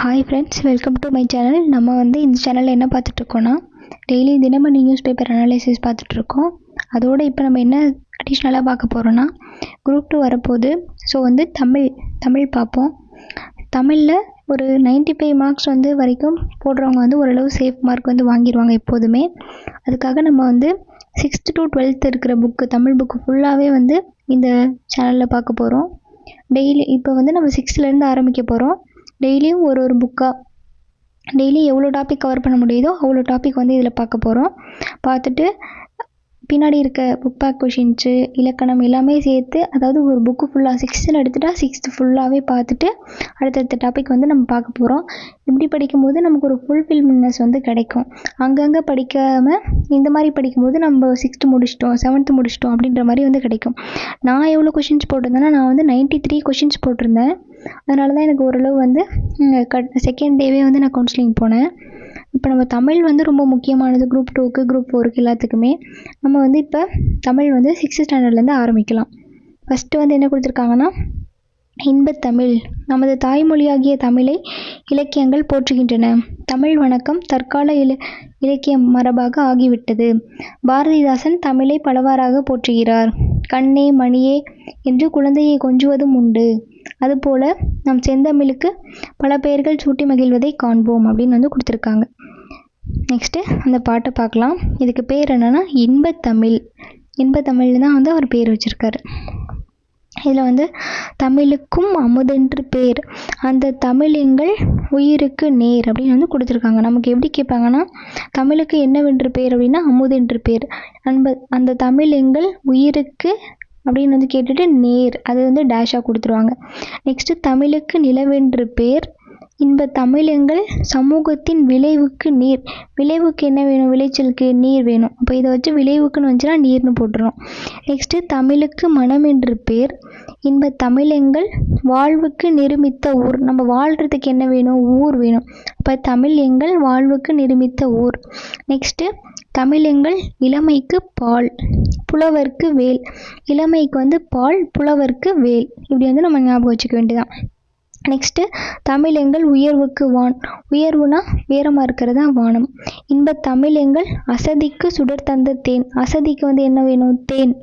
Hi friends, welcome to my channel. நம்ம இந்த சேனலில் என்ன பார்த்துட்ருக்கோன்னா, daily Dinamani newspaper analysis பார்த்துட்ருக்கோம். அதோடு இப்போ நம்ம என்ன அடிஷ்னலாக பார்க்க போகிறோன்னா, குரூப் 2 வரப்போகுது. ஸோ தமிழ் பார்ப்போம். தமிழில் ஒரு 95 மார்க்ஸ் வரைக்கும் போடுறவங்க ஓரளவு சேஃப் மார்க் வாங்கிடுவாங்க எப்போதுமே. அதுக்காக நம்ம 6th to 12th இருக்கிற தமிழ் புக்கு ஃபுல்லாகவே இந்த சேனலில் பார்க்க போகிறோம். டெய்லி இப்போ நம்ம 6th ஆரம்பிக்க போகிறோம். டெய்லியும் ஒரு புக்காக டெய்லி எவ்வளோ டாபிக் கவர் பண்ண முடியுதோ அவ்வளோ டாபிக் இதில் பார்க்க போகிறோம். பார்த்துட்டு பின்னாடி இருக்க புக் பேக் கொஷின்ஸு, இலக்கணம் எல்லாமே சேர்த்து, அதாவது ஒரு புக்கு ஃபுல்லாக 6th எடுத்துகிட்டா 6th ஃபுல்லாகவே பார்த்துட்டு அடுத்தடுத்த டாபிக் நம்ம பார்க்க போகிறோம். இப்படி படிக்கும்போது நமக்கு ஒரு ஃபுல்ஃபில்னஸ் கிடைக்கும். அங்கங்கே படிக்காமல் இந்த மாதிரி படிக்கும்போது நம்ம 6th முடிச்சிட்டோம், 7th முடிச்சிட்டோம் அப்படின்ற மாதிரி கிடைக்கும். நான் எவ்வளோ கொஷின்ஸ் போட்டிருந்தேன்னா, நான் 93 கொஷின்ஸ் போட்டிருந்தேன். அதனால தான் எனக்கு ஓரளவு செகண்ட் டேவே நான் கவுன்சிலிங் போனேன். இப்போ நம்ம தமிழ் ரொம்ப முக்கியமானது குரூப் 2க்கு, குரூப் 4க்கு எல்லாத்துக்குமே. நம்ம இப்போ தமிழ் 6th ஸ்டாண்டர்ட்லேருந்து ஆரம்பிக்கலாம். ஃபஸ்ட்டு என்ன கொடுத்துருக்காங்கன்னா, இன்பத்தமிழ் நமது தாய்மொழியாகிய தமிழை இலக்கியங்கள் போற்றுகின்றன. தமிழ் வணக்கம் தற்கால இலக்கிய மரபாக ஆகிவிட்டது. பாரதிதாசன் தமிழை பலவாறாக போற்றுகிறார். கண்ணே மணியே என்று குழந்தையை கொஞ்சுவதும் உண்டு. அதுபோல நம் செந்தமிழுக்கு பல பெயர்கள் சூட்டி மகிழ்வதை காண்போம் அப்படின்னு கொடுத்துருக்காங்க. நெக்ஸ்ட்டு அந்த பாட்டை பார்க்கலாம். இதுக்கு பேர் என்னென்னா இன்பத்தமிழ். இன்பத்தமிழ் தான் அவர் பேர் வச்சுருக்காரு. இதில் தமிழுக்கும் அமுதென்று பேர், அந்த தமிழெங்கள் உயிருக்கு நேர் அப்படின்னு கொடுத்துருக்காங்க. நமக்கு எப்படி கேட்பாங்கன்னா, தமிழுக்கு என்னவென்று பேர் அப்படின்னா அமுதென்று பேர், அந்த தமிழெங்கள் உயிருக்கு அப்படின்னு கேட்டுட்டு நேர், அது டேஷாக கொடுத்துருவாங்க. நெக்ஸ்ட்டு தமிழுக்கு நிலவென்று பேர், இன்ப தமிழெங்கள் சமூகத்தின் விளைவுக்கு நீர். விளைவுக்கு என்ன வேணும்? விளைச்சலுக்கு நீர் வேணும். அப்போ இதை வச்சு விளைவுக்குன்னு வந்துச்சுன்னா நீர்னு போட்டுரும். நெக்ஸ்ட்டு தமிழுக்கு மனம் என்று பேர், இன்ப தமிழெங்கள் வாழ்வுக்கு நிருமித்த ஊர். நம்ம வாழ்கிறதுக்கு என்ன வேணும்? ஊர் வேணும். அப்போ தமிழ் எங்கள் வாழ்வுக்கு நிருமித்த ஊர். நெக்ஸ்ட்டு தமிழெங்கள் இளமைக்கு பால், புலவர்க்கு வேல். இளமைக்கு பால், புலவர்க்கு வேல். இப்படி நம்ம ஞாபகம் வச்சுக்க வேண்டியதான். நெக்ஸ்ட்டு தமிழெங்கள் உயர்வுக்கு வான். உயர்வுனா உயரமாக இருக்கிறதா வானம். இன்ப தமிழெங்கள் அசதிக்கு சுடர் தந்த தேன். அசதிக்கு என்ன வேணும்? தேன்.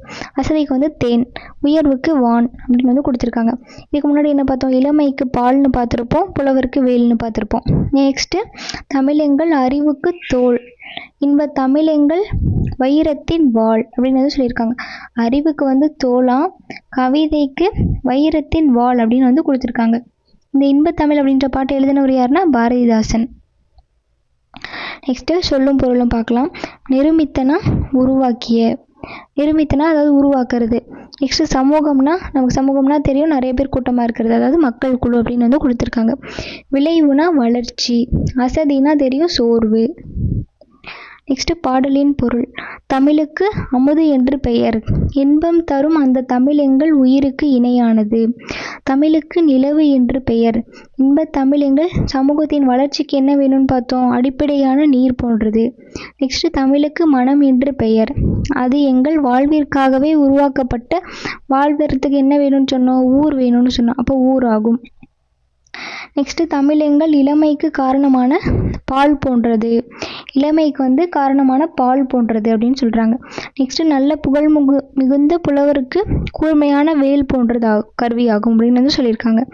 அசதிக்கு தேன். உயர்வுக்கு வான் அப்படின்னு கொடுத்துருக்காங்க. இதுக்கு முன்னாடி என்ன பார்த்தோம்? இளமைக்கு பால்னு பார்த்துருப்போம், புலவருக்கு வேல்னு பார்த்துருப்போம். நெக்ஸ்ட்டு தமிழெங்கள் அறிவுக்கு தோல், இன்ப தமிழெங்கள் வைரத்தின் வாள் அப்படின்னு சொல்லியிருக்காங்க. அறிவுக்கு தோலாம், கவிதைக்கு வைரத்தின் வாள் அப்படின்னு கொடுத்துருக்காங்க. இந்த இன்பத்தமிழ் அப்படின்ற பாட்டு எழுதினவர் யாருன்னா பாரதிதாசன். நெக்ஸ்ட்டு சொல்லும் பொருளும் பார்க்கலாம். நிருமித்தனா உருவாக்கிய, நிருமித்தனா அதாவது உருவாக்குறது. நெக்ஸ்ட்டு சமூகம்னா, நமக்கு சமூகம்னா தெரியும், நிறைய பேர் கூட்டமாக இருக்கிறது, அதாவது மக்கள் குழு அப்படின்னு கொடுத்துருக்காங்க. விளைவுனா வளர்ச்சி. அசதினா தெரியும், சோர்வு. நெக்ஸ்ட்டு பாடலின் பொருள். தமிழுக்கு அமுது என்று பெயர், இன்பம் தரும் அந்த தமிழெங்கள் உயிருக்கு இணையானது. தமிழுக்கு நிலவு என்று பெயர், இன்ப தமிழெங்கள் சமூகத்தின் வளர்ச்சிக்கு என்ன வேணும்னு பார்த்தோம்? அடிப்படையான நீர் போன்றது. நெக்ஸ்ட்டு தமிழுக்கு மனம் என்று பெயர், அது எங்கள் வாழ்விற்காகவே உருவாக்கப்பட்ட, வாழ்வதற்கு என்ன வேணும்னு சொன்னோம்? ஊர் வேணும்னு சொன்னோம். அப்போ ஊர் ஆகும். நெக்ஸ்ட்டு தமிழெங்கள் இளமைக்கு காரணமான பால் போன்றது. இளமைக்கு காரணமான பால் போன்றது அப்படின்னு சொல்கிறாங்க. நெக்ஸ்ட்டு நல்ல புகழ் மிகுந்த புலவருக்கு கூர்மையான வேல் போன்றது கருவியாகும் அப்படின்னு சொல்லியிருக்காங்க.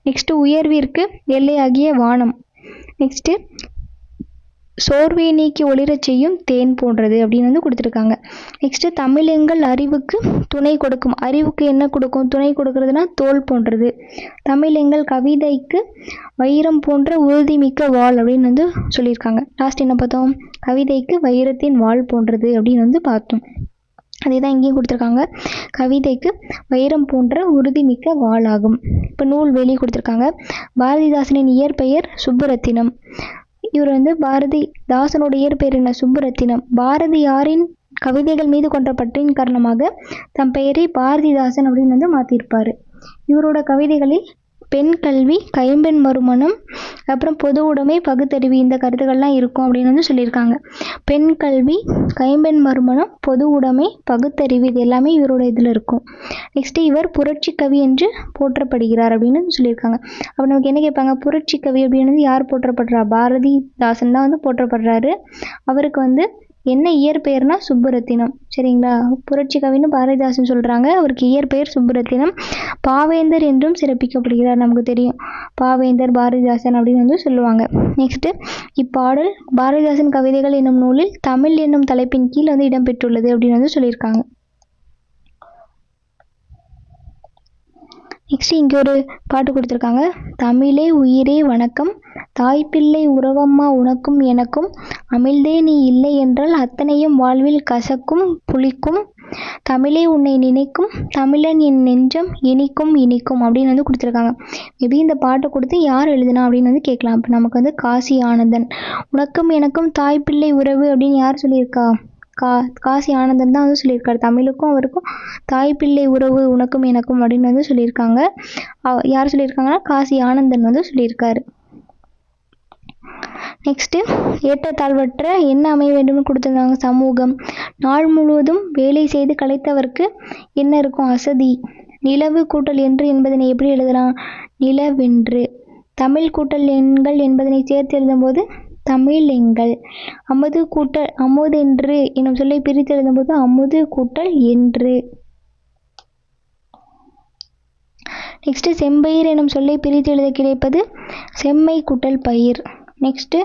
நெக்ஸ்ட்டு உயர்விற்கு எல்லையாகிய வானம். நெக்ஸ்ட்டு சோர்வை நீக்கி ஒளிரச் செய்யும் தேன் போன்றது அப்படின்னு கொடுத்துருக்காங்க. நெக்ஸ்ட்டு தமிழெங்கள் அறிவுக்கு துணை கொடுக்கும். அறிவுக்கு என்ன கொடுக்கும்? துணை கொடுக்கறதுனா தோல் போன்றது. தமிழெங்கள் கவிதைக்கு வைரம் போன்ற உறுதிமிக்க வாள் அப்படின்னு சொல்லியிருக்காங்க. லாஸ்ட் என்ன பார்த்தோம்? கவிதைக்கு வைரத்தின் வாள் போன்றது அப்படின்னு பார்த்தோம். அதே தான் இங்கேயும் கொடுத்துருக்காங்க. கவிதைக்கு வைரம் போன்ற உறுதிமிக்க வாள் ஆகும். இப்போ நூல்வெளி கொடுத்துருக்காங்க. பாரதிதாசனின் இயற்பெயர் சுப்புரத்தினம். இவர் பாரதிதாசனோட இயற்பெயர் என்ன? சுப்புரத்தினம். பாரதியாரின் கவிதைகள் மீது கொண்ட பற்றின் காரணமாக தம் பெயரை பாரதிதாசன் அப்படின்னு மாற்றியிருப்பார். இவரோட கவிதைகளில் பெண் கல்வி, கைம்பெண் மறுமணம், அப்புறம் பொது உடைமை, பகுத்தறிவு இந்த கருத்துக்கள்லாம் இருக்கும் அப்படின்னு வந்து சொல்லியிருக்காங்க. பெண் கல்வி, கைம்பெண் மறுமணம், பொது உடைமை, பகுத்தறிவு இது எல்லாமே இவரோட இதில் இருக்கும். நெக்ஸ்ட்டு இவர் புரட்சி கவி என்று போற்றப்படுகிறார் அப்படின்னு சொல்லியிருக்காங்க. அப்போ நமக்கு என்ன கேட்பாங்க, புரட்சி கவி அப்படின்னு யார் போற்றப்படுறா? பாரதிதாசன் தான் வந்து போற்றப்படுறாரு. அவருக்கு வந்து என்ன இயற்பெயர்னா சுப்புரத்தினம். சரிங்களா, புரட்சி கவின்னு பாரதிதாசன் சொல்கிறாங்க, அவருக்கு இயற்பெயர் சுப்புரத்தினம். பாவேந்தர் என்றும் சிறப்பிக்கப்படுகிறார். நமக்கு தெரியும் பாவேந்தர் பாரதிதாசன் அப்படின்னு வந்து சொல்லுவாங்க. நெக்ஸ்ட்டு இப்பாடல் பாரதிதாசன் கவிதைகள் என்னும் நூலில் தமிழ் என்னும் தலைப்பின் கீழ் வந்து இடம்பெற்றுள்ளது அப்படின்னு வந்து சொல்லியிருக்காங்க. நெக்ஸ்ட் இங்கே ஒரு பாட்டு கொடுத்துருக்காங்க. தமிழே உயிரே வணக்கம், தாய்ப்பிள்ளை உறவம்மா உனக்கும் எனக்கும், அமிழ்தே நீ இல்லை என்றால் அத்தனையும் வாழ்வில் கசக்கும் புளிக்கும், தமிழே உன்னை நினைக்கும் தமிழன் என் நெஞ்சம் இனிக்கும் இனிக்கும் அப்படின்னு வந்து கொடுத்துருக்காங்க. மேபி இந்த பாட்டை கொடுத்து யார் எழுதுனா அப்படின்னு வந்து கேட்கலாம். இப்போ நமக்கு வந்து காசி ஆனந்தன். உனக்கும் எனக்கும் தாய்ப்பிள்ளை உறவு அப்படின்னு யார் சொல்லியிருக்கா? காசி ஆனந்தன் தான் வந்து சொல்லியிருக்காரு. தமிழுக்கும் அவருக்கும் தாய்ப்பிள்ளை உறவு உனக்கும் எனக்கும் அப்படின்னு வந்து சொல்லியிருக்காங்க. யார் சொல்லியிருக்காங்கன்னா காசி ஆனந்தன் வந்து சொல்லியிருக்காரு. நெக்ஸ்ட்டு ஏற்றத்தாழ்வற்ற என்ன அமைய வேண்டும்னு கொடுத்துருந்தாங்க. சமூகம். நாள் முழுவதும் வேலை செய்து களைத்தவருக்கு என்ன இருக்கும்? அசதி. நிலவு கூட்டல் என்று என்பதனை எப்படி எழுதலாம்? நிலவென்று. தமிழ் கூட்டல் எண்கள் என்பதனை சேர்த்து எழுதும்போது தமிழ் எண்கள். அமுது கூட்டல் அமுதென்று என்னும் சொல்லை பிரித்து எழுதும்போது அமுது கூட்டல் என்று. நெக்ஸ்ட் செம்பயிர் எனும் சொல்லை பிரித்து எழுத கிடைப்பது செம்மை கூட்டல் பயிர். நெக்ஸ்ட்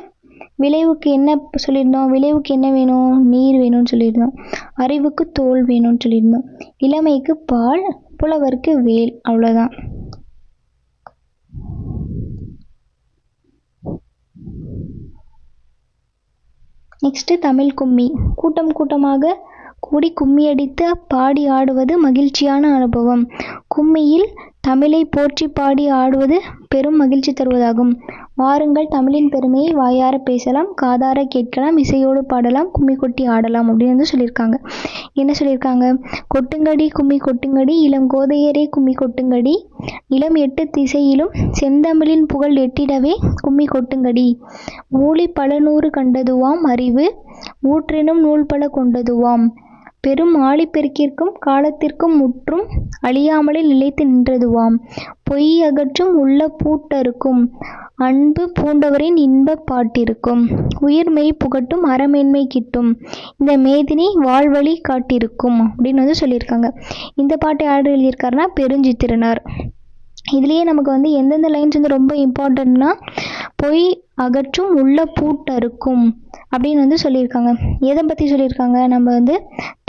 விளைவுக்கு என்ன சொல்லியிருந்தோம்? விளைவுக்கு என்ன வேணும்? நீர் வேணும்னு சொல்லியிருந்தோம். அறிவுக்கு தோல் வேணும்னு சொல்லியிருந்தோம். இளமைக்கு பால், புலவருக்கு வேல். அவ்வளோதான். நெக்ஸ்ட் தமிழ் கும்மி. கூட்டம் கூட்டமாக கூடி கும்மியடித்து பாடி ஆடுவது மகிழ்ச்சியான அனுபவம். கும்மியில் தமிழை போற்றி பாடி ஆடுவது பெரும் மகிழ்ச்சி தருவதாகும். வாருங்கள் தமிழின் பெருமையை வாயார பேசலாம், காதார கேட்கலாம், இசையோடு பாடலாம், கும்மி கொட்டி ஆடலாம் அப்படின்னு வந்து சொல்லியிருக்காங்க. என்ன சொல்லியிருக்காங்க? கொட்டுங்கடி கும்மி கொட்டுங்கடி, இளம் கோதையரே கும்மி கொட்டுங்கடி, இளம் 8 திசையிலும் செந்தமிழின் புகழ் எட்டிடவே கும்மி கொட்டுங்கடி. ஊழி பல நூறு கண்டதுவாம் அறிவு, ஊற்றெனும் நூல் பல கொண்டதுவாம், பெரும் ஆழிப்பெருக்கிற்கும் காலத்திற்கும் முற்றும் அழியாமலே நிலைத்து நின்றதுவாம், பொய் அகற்றும் உள்ள பூட்டறுக்கும் அன்பு பூண்டவரின் இன்பப் பாட்டிருக்கும், உயிர் மெய் புகட்டும் அறமேன்மை கிட்டும், இந்த மேதினி வாழ்வழி காட்டிருக்கும் அப்படின்னு வந்து சொல்லியிருக்காங்க. இந்த பாட்டை யார் எழுதியிருக்காருன்னா பெருஞ்சித்திரனார். இதுலேயே நமக்கு வந்து எந்தெந்த லைன்ஸ் வந்து ரொம்ப இம்பார்ட்டன்ட்னா, பொய் அகற்றும் உள்ள பூட்டறுக்கும் அப்படின்னு வந்து சொல்லியிருக்காங்க. எதை பற்றி சொல்லியிருக்காங்க? நம்ம வந்து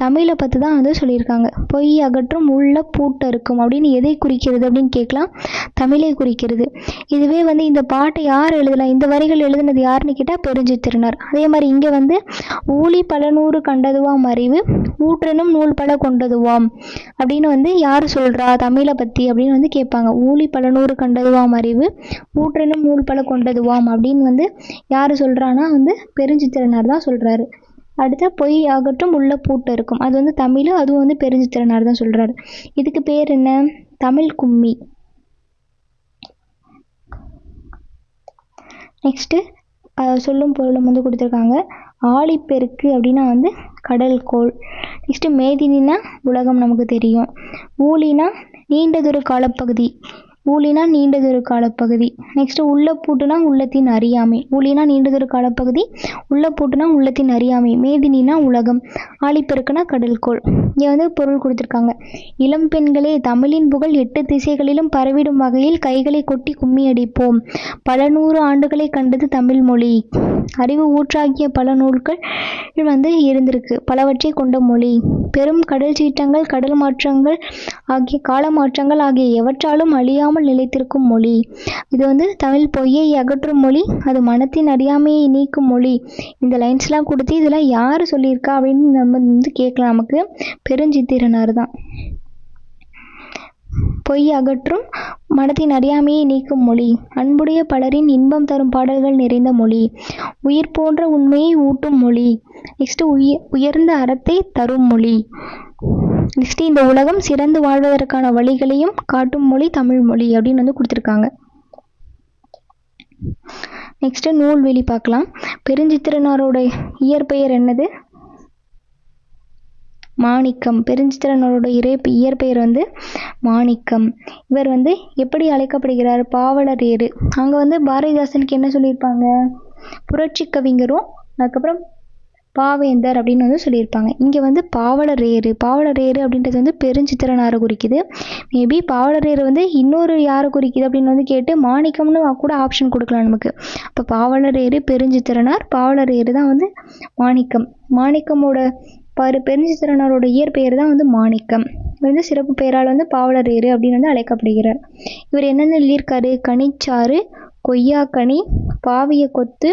தமிழை பற்றி தான் வந்து சொல்லியிருக்காங்க. பொய் அகற்றும் உள்ள பூட்டறுக்கும் அப்படின்னு எதை குறிக்கிறது அப்படின்னு கேட்கலாம். தமிழை குறிக்கிறது. இதுவே வந்து இந்த பாட்டை யார் எழுதலாம்? இந்த வரிகள் எழுதுனது யாருன்னு கேட்டால் பெருஞ்சித்திரனார். அதே மாதிரி இங்கே வந்து ஊழி பல நூறு கண்டதுவாம் அறிவு, ஊற்றெனும் நூல் பல கொண்டதுவாம் அப்படின்னு வந்து யார் சொல்கிறா தமிழை பற்றி அப்படின்னு வந்து கேட்பாங்க. ஊழி பல நூறு கண்டதுவாம் அறிவு, ஊற்றெனும் நூல் பல கொண்டதுவாம் அப்படின்னு வந்து யார் சொல்கிறான்னா வந்து பெருஞ்சித்திரனார் தான் சொல்கிறாரு. அடுத்த பொய் அகற்றும் உள்ள பூட்டு இருக்கும், அது வந்து தமிழ், அதுவும் வந்து பெருஞ்சித்திரனார் தான் சொல்கிறாரு. இதுக்கு பேர் என்ன? தமிழ் கும்மி. நெக்ஸ்ட்டு சொல்லும் பொருளும் வந்து கொடுத்துருக்காங்க. ஆழிப்பெருக்கு அப்படின்னா வந்து கடல் கோள். நெக்ஸ்ட்டு மேதினினா உலகம் நமக்கு தெரியும். ஊழினா நீண்டதொரு காலப்பகுதி. ஊழினா நீண்டதொரு காலப்பகுதி. நெக்ஸ்ட்டு உள்ள பூட்டுனா உள்ளத்தின் அறியாமை. ஊழினா நீண்டதொரு காலப்பகுதி, உள்ள பூட்டுனா உள்ளத்தின் அறியாமை. மேதினினா உலகம், ஆழிப்பெருக்குனா கடல்கோள். இங்கே வந்து பொருள் கொடுத்துருக்காங்க. இளம் பெண்களே, தமிழின் புகழ் 8 திசைகளிலும் பரவிடும் வகையில் கைகளை கொட்டி கும்மி அடிப்போம். பல 100 ஆண்டுகளை கண்டது தமிழ் மொழி. அறிவு ஊற்றாகிய பல நூல்கள் வந்து இருந்திருக்கு, பலவற்றை கொண்ட மொழி. பெரும் கடல் சீற்றங்கள், கடல் மாற்றங்கள் ஆகிய கால மாற்றங்கள் ஆகிய எவற்றாலும் அழியாமல் நிலைத்திருக்கும் மொழி. இது வந்து தமிழ் பொய்யை அகற்றும் மொழி, அது மனத்தின் அறியாமையை நீக்கும் மொழி. இந்த லைன்ஸ்லாம் கொடுத்து இதெல்லாம் யார் சொல்லியிருக்கா அப்படின்னு நம்ம வந்து கேட்கலாம். நமக்கு பெருஞ்சித்திரனார் தான். பொய் அகற்றும் மனத்தின் அறியாமையை நீக்கும் மொழி, அன்புடைய பலரின் இன்பம் தரும் பாடல்கள் நிறைந்த மொழி, உயிர் போன்ற உண்மையை ஊட்டும் மொழி, நெக்ஸ்ட் உயர்ந்த அறத்தை தரும் மொழி, நெக்ஸ்ட் இந்த உலகம் சிறந்து வாழ்வதற்கான வழிகளையும் காட்டும் மொழி தமிழ் மொழி அப்படின்னு வந்து கொடுத்துருக்காங்க. நெக்ஸ்ட்டு நூல்வெளி பார்க்கலாம். பெருஞ்சித்திரனாரோட இயற்பெயர் என்னது? மாணிக்கம். பெருஞ்சித்திரனாரோட இயற்பெயர் வந்து மாணிக்கம். இவர் வந்து எப்படி அழைக்கப்படுகிறார்? பாவலரேறு. அங்கே வந்து பாரதிதாசனுக்கு என்ன சொல்லியிருப்பாங்க? புரட்சி கவிஞரும் அதுக்கப்புறம் பாவேந்தர் அப்படின்னு வந்து சொல்லியிருப்பாங்க. இங்கே வந்து பாவலரேறு. பாவலரேறு அப்படின்றது வந்து பெருஞ்சித்திரனாரை குறிக்குது. மேபி பாவலரேறு வந்து இன்னொரு யாரை குறிக்குது அப்படின்னு வந்து கேட்டு மாணிக்கம்னு கூட ஆப்ஷன் கொடுக்கலாம் நமக்கு. அப்போ பாவலரேறு பெருஞ்சித்திரனார், பாவலரேறு தான் வந்து மாணிக்கம். மாணிக்கமோட பெருஞ்சித்திரனாரோட இயற்பெயர் தான் வந்து மாணிக்கம். இவர் வந்து சிறப்பு பெயரால் வந்து பாவலரேறு அப்படின்னு வந்து அழைக்கப்படுகிறார். இவர் என்னென்ன எழுதியிருக்காரு? கனிச்சாறு, கொய்யாக்கனி, பாவிய கொத்து,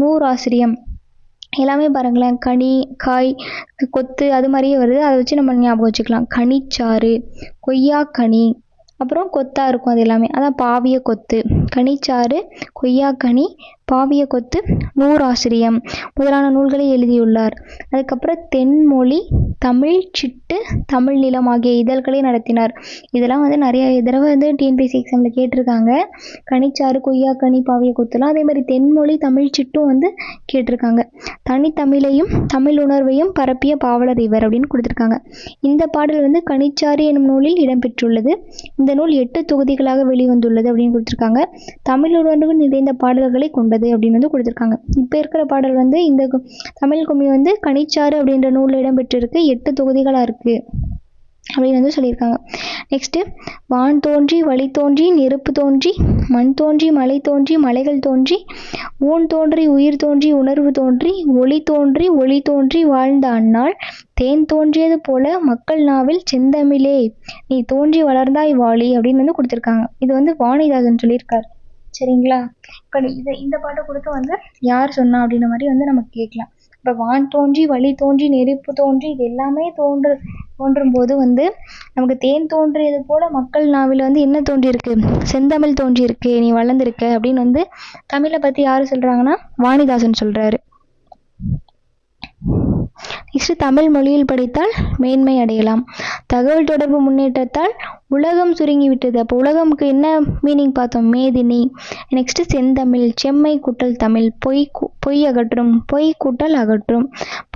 நூறாசிரியம். எல்லாமே பாருங்களேன், கனி, காய், கொத்து அது மாதிரியே வருது. அதை வச்சு நம்ம ஞாபகம் வச்சுக்கலாம். கனிச்சாறு, கொய்யாக்கனி, அப்புறம் கொத்தாக இருக்கும் அது எல்லாமே. அதான் பாவிய கொத்து. கனிச்சாறு, கொய்யாக்கனி, பாவிய கொத்து, நூறாசிரியம் முதலான நூல்களை எழுதியுள்ளார். அதுக்கப்புறம் தென்மொழி, தமிழ் சிட்டு, தமிழ் நிலம் ஆகிய இதழ்களை நடத்தினார். இதெல்லாம் வந்து நிறைய தடவை வந்து டிஎன்பிஎஸ்சி எக்ஸாமில் கேட்டிருக்காங்க. கனிச்சாறு, கொய்யாக்கனி, பாவிய கொத்துலாம். அதே மாதிரி தென்மொழி, தமிழ் சிட்டும் வந்து கேட்டிருக்காங்க. தனித்தமிழையும் தமிழ் உணர்வையும் பரப்பிய பாவலர் இவர் அப்படின்னு கொடுத்துருக்காங்க. இந்த பாடல் வந்து கனிச்சாறு எனும் நூலில் இடம்பெற்றுள்ளது. இந்த நூல் 8 தொகுதிகளாக வெளிவந்துள்ளது அப்படின்னு கொடுத்துருக்காங்க. தமிழ் உணர்வு நிறைந்த பாடல்களை கொண்டது அப்படின்னு வந்து கொடுத்துருக்காங்க. இப்போ இருக்கிற பாடல் வந்து இந்த தமிழ் கும்மி வந்து கனிச்சாறு அப்படின்ற நூலில் இடம்பெற்றிருக்கு. 8 தொகுதிகளாக இருக்குது அப்படின்னு வந்து சொல்லியிருக்காங்க. நெக்ஸ்ட்டு வான் தோன்றி வழி தோன்றி நெருப்பு தோன்றி மண் தோன்றி மலை தோன்றி மலைகள் தோன்றி ஊன் தோன்றி உயிர் தோன்றி உணர்வு தோன்றி ஒளி தோன்றி வாழ்ந்த அந்நாள் தேன் தோன்றியது போல மக்கள் நாவில் செந்தமிழே நீ தோன்றி வளர்ந்தாய் வாழி அப்படின்னு வந்து கொடுத்துருக்காங்க. இது வந்து வாணிதாசன் சொல்லியிருக்காரு. சரிங்களா? இப்போ இந்த பாட்டை கொடுத்து வந்து யார் சொன்னா அப்படின்ற மாதிரி வந்து நம்ம கேட்கலாம். இப்போ வான் தோன்றி வழி தோன்றி நெருப்பு தோன்றி இது எல்லாமே தோன்றும் போது வந்து நமக்கு தேன் தோன்றியது போல மக்கள் நாவில் வந்து என்ன தோன்றியிருக்கு? செந்தமிழ் தோன்றியிருக்கு, நீ வளர்ந்துருக்க அப்படின்னு வந்து தமிழை பற்றி யார் சொல்கிறாங்கன்னா வாணிதாசன் சொல்கிறாரு. நெக்ஸ்ட் தமிழ் மொழியில் படித்தால் மேன்மை அடையலாம். தகவல் தொடர்பு முன்னேற்றத்தால் உலகம் சுருங்கிவிட்டது. அப்போ உலகமுக்கு என்ன மீனிங் பார்த்தோம்? மேதினி. நெக்ஸ்ட் செந்தமிழ், செம்மை கூட்டல் தமிழ், பொய் அகற்றும், பொய் கூட்டல் அகற்றும்,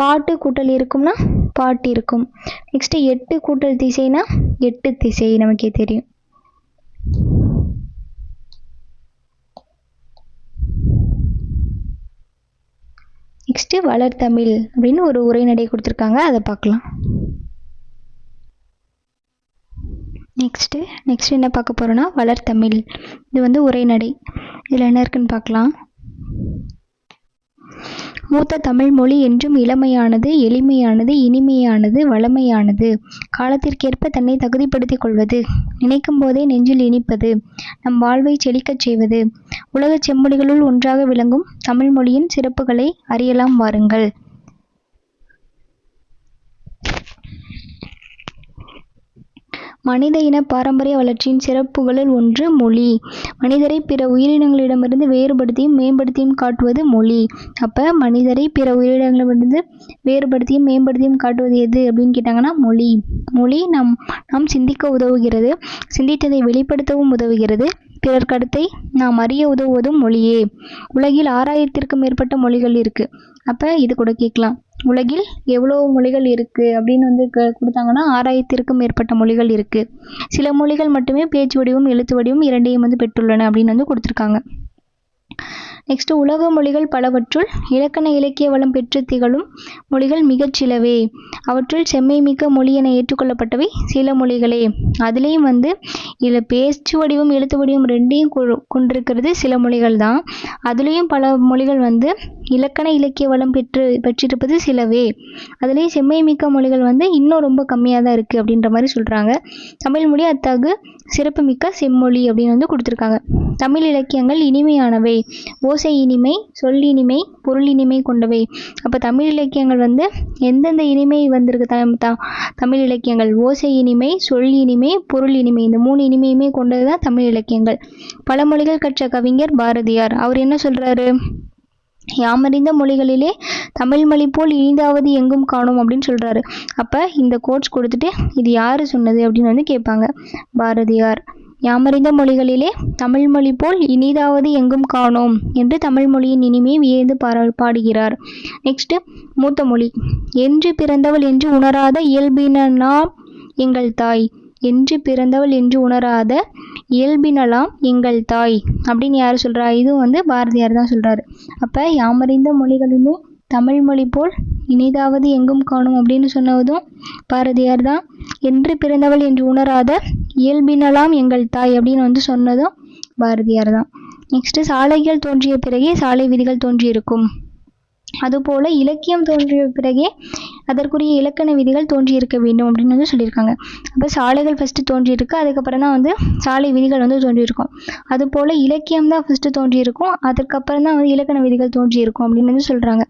பாட்டு கூட்டல் இருக்கும்னா பாட்டு இருக்கும். நெக்ஸ்ட் 8 கூட்டல் திசைனா 8 திசை நமக்கே தெரியும். நெக்ஸ்ட்டு வளர்தமிழ் அப்படின்னு ஒரு உரைநடை கொடுத்துருக்காங்க, அதை பார்க்கலாம். நெக்ஸ்ட் என்ன பார்க்க போகிறோன்னா வளர்தமிழ். இது வந்து உரைநடை. இதில் என்ன இருக்குன்னு பார்க்கலாம். மூத்த தமிழ் மொழி என்றும் இளமையானது, எளிமையானது, இனிமையானது, வளமையானது, காலத்திற்கேற்ப தன்னை தகுதிப்படுத்திக் கொள்வது, நினைக்கும் போதே நெஞ்சில் இனிப்பது, நம் வாழ்வை செழிக்கச் செய்வது, உலகச் செம்மொழிகளுள் ஒன்றாக விளங்கும் தமிழ் மொழியின் சிறப்புகளை அறியலாம் வாருங்கள். மனித இன பாரம்பரிய வளர்ச்சியின் சிறப்புகளில் ஒன்று மொழி. மனிதரை பிற உயிரினங்களிடமிருந்து வேறுபடுத்தியும் மேம்படுத்தியும் காட்டுவது மொழி. அப்போ மனிதரை பிற உயிரினங்களிடமிருந்து வேறுபடுத்தியும் மேம்படுத்தியும் காட்டுவது எது அப்படின்னு கேட்டாங்கன்னா மொழி. மொழி நாம் சிந்திக்க உதவுகிறது, சிந்தித்ததை வெளிப்படுத்தவும் உதவுகிறது, பிறர் கருத்தை நாம் அறிய உதவுவதும் மொழியே. உலகில் 6000க்கும் மேற்பட்ட மொழிகள் இருக்குது. அப்போ இது கூட கேட்கலாம், உலகில் எவ்வளோ மொழிகள் இருக்குது அப்படின்னு வந்து கொடுத்தாங்கன்னா 6000க்கும் மேற்பட்ட மொழிகள் இருக்குது. சில மொழிகள் மட்டுமே பேச்சு வடிவம் எழுத்து வடிவம் இரண்டையும் வந்து பெற்றுள்ளன அப்படின்னு வந்து கொடுத்துருக்காங்க. நெக்ஸ்ட் உலக மொழிகள் பலவற்றுள் இலக்கண இலக்கிய வளம் பெற்று திகழும் மொழிகள் மிகச்சிலவே. அவற்றுள் செம்மை மிக்க மொழி என ஏற்றுக்கொள்ளப்பட்டவை சில மொழிகளே. அதுலேயும் வந்து இதில் பேச்சு வடிவம் எழுத்து வடிவம் ரெண்டையும் கொண்டிருக்கிறது சில மொழிகள் தான். அதுலேயும் பல மொழிகள் வந்து இலக்கண இலக்கிய வளம் பெற்றிருப்பது சிலவே. அதுலேயும் செம்மை மிக்க மொழிகள் வந்து இன்னும் ரொம்ப கம்மியாக தான் இருக்குது அப்படின்ற மாதிரி சொல்கிறாங்க. தமிழ் மொழி அத்தகு சிறப்புமிக்க செம்மொழி அப்படின்னு வந்து கொடுத்துருக்காங்க. தமிழ் இலக்கியங்கள் இனிமையானவை, ஓசை இனிமை, சொல் இனிமை, பொருள் இனிமை கொண்டவை. அப்போ தமிழ் இலக்கியங்கள் வந்து எந்தெந்த இனிமை வந்திருக்கு? தமிழ் இலக்கியங்கள் ஓசை இனிமை, சொல் இனிமை, பொருள் இனிமை, இந்த 3 இனிமையுமே கொண்டது தான் தமிழ் இலக்கியங்கள். பல மொழிகள் கற்ற கவிஞர் பாரதியார். அவர் என்ன சொல்கிறாரு? யாமறிந்த மொழிகளிலே தமிழ் மொழி போல் இனிதாவது எங்கும் காணும் அப்படின்னு சொல்கிறாரு. அப்போ இந்த கோட்ஸ் கொடுத்துட்டு இது யார் சொன்னது அப்படின்னு வந்து கேட்பாங்க. பாரதியார். யாமறிந்த மொழிகளிலே தமிழ் மொழி போல் இனிதாவது எங்கும் காணோம் என்று தமிழ் மொழியின் இனிமையை வியந்து பாடுகிறார். நெக்ஸ்ட் மூத்த மொழி. என்று பிறந்தவள் என்று உணராத இயல்பினாம் எங்கள் தாய். என்று பிறந்தவள் என்று உணராத இயல்பினலாம் எங்கள் தாய் அப்படின்னு யார் சொல்றா? இதுவும் பாரதியார் தான் சொல்றாரு. அப்ப யாமறிந்த மொழிகளிலே தமிழ் மொழி போல் இனிதாவது எங்கும் காணும் அப்படின்னு சொன்னதும் பாரதியார் தான். என்று பிறந்தவள் என்று உணராத இயல்பினலாம் எங்கள் தாய் அப்படின்னு சொன்னதும் பாரதியார் தான். நெக்ஸ்ட் சாலைகள் தோன்றிய பிறகே சாலை விதிகள் தோன்றியிருக்கும். அதுபோல இலக்கியம் தோன்றிய பிறகே அதற்குரிய இலக்கண விதிகள் தோன்றியிருக்க வேண்டும் அப்படின்னு சொல்லியிருக்காங்க. அப்போ சாலைகள் ஃபஸ்ட்டு தோன்றியிருக்கு, அதுக்கப்புறம் தான் சாலை விதிகள் தோன்றியிருக்கும். அதுபோல் இலக்கியம் தான் ஃபஸ்ட்டு தோன்றியிருக்கும், அதுக்கப்புறம் தான் இலக்கண விதிகள் தோன்றியிருக்கும் அப்படின்னு சொல்கிறாங்க.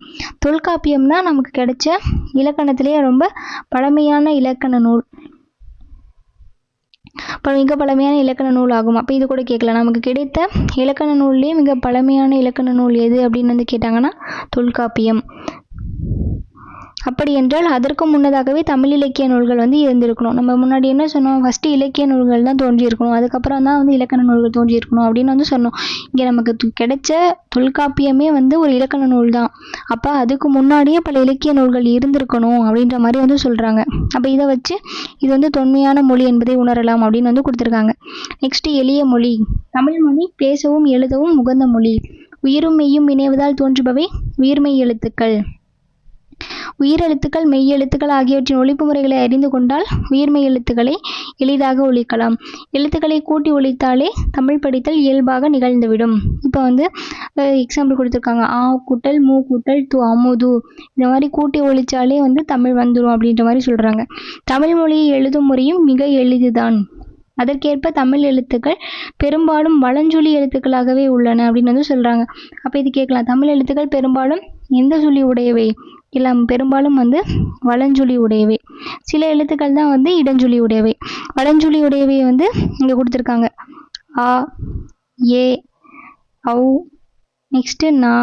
தொல்காப்பியம் தான் நமக்கு கிடைச்ச இலக்கணத்திலேயே ரொம்ப பழமையான இலக்கண நூல், மிக பழமையான இலக்கண நூல் ஆகும். அப்போ இது கூட கேட்கலாம், நமக்கு கிடைத்த இலக்கண நூல்லேயே மிக பழமையான இலக்கண நூல் எது அப்படின்னு கேட்டாங்கன்னா தொல்காப்பியம். அப்படி என்றால் அதற்கு முன்னதாகவே தமிழ் இலக்கிய நூல்கள் இருந்திருக்கணும். நம்ம முன்னாடி என்ன சொன்னோம்? ஃபஸ்ட்டு இலக்கிய நூல்கள் தான் தோன்றியிருக்கணும், அதுக்கப்புறம் தான் இலக்கண நூல்கள் தோன்றியிருக்கணும் அப்படின்னு சொன்னோம். இங்கே நமக்கு கிடைச்ச தொல்காப்பியமே ஒரு இலக்கண நூல் தான். அப்போ அதுக்கு முன்னாடியே பல இலக்கிய நூல்கள் இருந்திருக்கணும் அப்படின்ற மாதிரி சொல்கிறாங்க. அப்போ இதை வச்சு இது தொன்மையான மொழி என்பதை உணரலாம் அப்படின்னு கொடுத்துருக்காங்க. நெக்ஸ்ட் எளிய மொழி. தமிழ் மொழி பேசவும் எழுதவும் உகந்த மொழி. உயிரும் மெய்யும் இணைவதால் தோன்றுபவை உயிர்மெய் எழுத்துக்கள். உயிரெழுத்துக்கள் மெய்யெழுத்துக்கள் ஆகியவற்றின் ஒலிப்பு முறைகளை அறிந்து கொண்டால் உயிர்மெய் எழுத்துக்களை எளிதாக ஒலிக்கலாம். எழுத்துக்களை கூட்டி ஒலித்தாலே தமிழ் படித்தல் இயல்பாக நிகழ்ந்துவிடும். இப்போ எக்ஸாம்பிள் கொடுத்துருக்காங்க, ஆ கூட்டல் மூ கூட்டல் து அமுது, இந்த மாதிரி கூட்டி ஒலிச்சாலே தமிழ் வந்துடும் அப்படின்ற மாதிரி சொல்கிறாங்க. தமிழ் மொழியை எழுதும் முறையும் மிக எளிதுதான். அதற்கேற்ப தமிழ் எழுத்துக்கள் பெரும்பாலும் வலஞ்சொலி எழுத்துக்களாகவே உள்ளன அப்படின்னு சொல்கிறாங்க. அப்போ இது கேட்கலாம், தமிழ் எழுத்துக்கள் பெரும்பாலும் எந்த சொல்லி உடையவை? இல்லை, பெரும்பாலும் வலஞ்சொலி உடையவை. சில எழுத்துக்கள் தான் இடஞ்சொலி உடையவை. வலஞ்சொலி உடையவை இங்கே கொடுத்துருக்காங்க, ஆ, ஏ, ஔ, நெக்ஸ்ட்டு நா,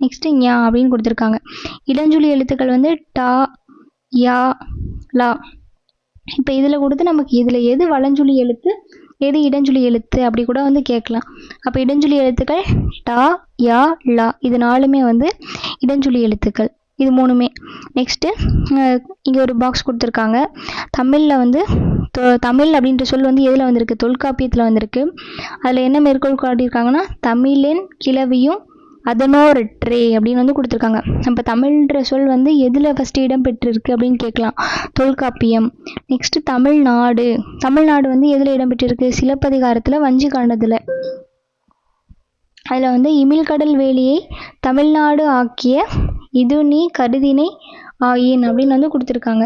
நெக்ஸ்ட்டு ஞா அப்படின்னு கொடுத்துருக்காங்க. இடஞ்சொலி எழுத்துக்கள் டா, யா, லா. இப்போ இதில் கொடுத்து நமக்கு இதில் எது வலஞ்சொலி எழுத்து எது இடஞ்சொலி எழுத்து அப்படி கூட கேட்கலாம். அப்போ இடஞ்சொலி எழுத்துக்கள் டா, யா, லா, இது நாலுமே இடஞ்சொலி எழுத்துக்கள், இது மூணுமே. நெக்ஸ்ட்டு இங்கே ஒரு பாக்ஸ் கொடுத்துருக்காங்க. தமிழில் தமிழ் அப்படின்ற சொல் எதில் வந்திருக்கு? தொல்காப்பியத்தில் வந்திருக்கு. அதில் என்ன மேற்கோள் காட்டியிருக்காங்கன்னா, தமிழின் கிளவியும் அதனோரற்றே அப்படின்னு கொடுத்துருக்காங்க. நம்ம தமிழ்ன்ற சொல் எதில் ஃபஸ்ட்டு இடம் பெற்றிருக்கு அப்படின்னு கேட்கலாம், தொல்காப்பியம். நெக்ஸ்ட்டு தமிழ்நாடு. தமிழ்நாடு எதில் இடம் பெற்றிருக்கு? சிலப்பதிகாரத்தில் வஞ்சி காண்டத்தில். அதில் இமிழ்கடல் வேலியை தமிழ்நாடு ஆக்கிய இது நீ கருதினை ஆயின் அப்படின்னு கொடுத்துருக்காங்க.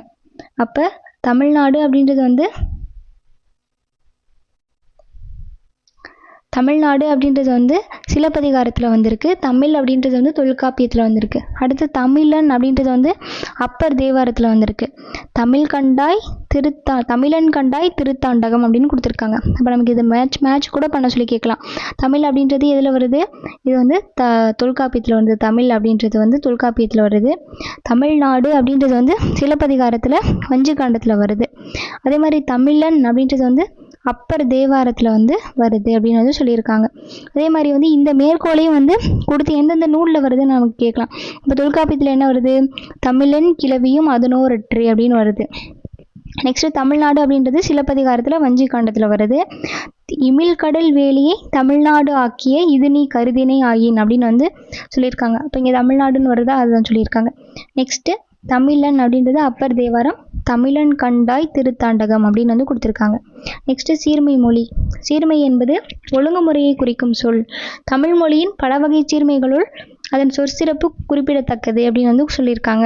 அப்போ தமிழ்நாடு அப்படின்றது தமிழ்நாடு அப்படின்றது சிலப்பதிகாரத்தில் வந்திருக்கு. தமிழ் அப்படின்றது தொல்காப்பியத்தில் வந்திருக்கு. அடுத்து தமிழன் அப்படின்றது அப்பர் தேவாரத்தில் வந்திருக்கு. தமிழன் கண்டாய் திருத்தாண்டகம் அப்படின்னு கொடுத்துருக்காங்க. அப்போ நமக்கு இது மேட்ச் கூட பண்ண சொல்லி கேட்கலாம். தமிழ் அப்படின்றது எதில் வருது? இது தொல்காப்பியத்தில் வருது. தமிழ் அப்படின்றது தொல்காப்பியத்தில் வருது. தமிழ்நாடு அப்படின்றது சிலப்பதிகாரத்தில் வஞ்சி காண்டத்தில் வருது. அதே மாதிரி தமிழன் அப்படின்றது அப்பர் தேவாரத்தில் வருது அப்படின்னு சொல்லியிருக்காங்க. அதே மாதிரி இந்த மேற்கோளையும் கொடுத்து எந்தெந்த நூலில் வருதுன்னு நமக்கு கேட்கலாம். இப்போ தொல்காப்பியத்தில் என்ன வருது? தமிழன் கிளவியும் அதனோரற்றே அப்படின்னு வருது. நெக்ஸ்ட்டு தமிழ்நாடு அப்படின்றது சிலப்பதிகாரத்தில் வஞ்சி காண்டத்தில் வருது. இமிழ்கடல் வேலியை தமிழ்நாடு ஆக்கிய இது நீ கருதினை ஆயின் அப்படின்னு சொல்லியிருக்காங்க. அப்போ இங்கே தமிழ்நாடுன்னு வருதா, அதுதான் சொல்லியிருக்காங்க. நெக்ஸ்ட்டு தமிழன் அப்படின்றது அப்பர் தேவாரம். தமிழன் கண்டாய் திருத்தாண்டகம் அப்படின்னு கொடுத்துருக்காங்க. நெக்ஸ்ட்டு சீர்மை மொழி. சீர்மை என்பது ஒழுங்குமுறையை குறிக்கும் சொல். தமிழ் மொழியின் பல வகை சீர்மைகளுள் அதன் சொற்சிறப்பு குறிப்பிடத்தக்கது அப்படின்னு சொல்லியிருக்காங்க.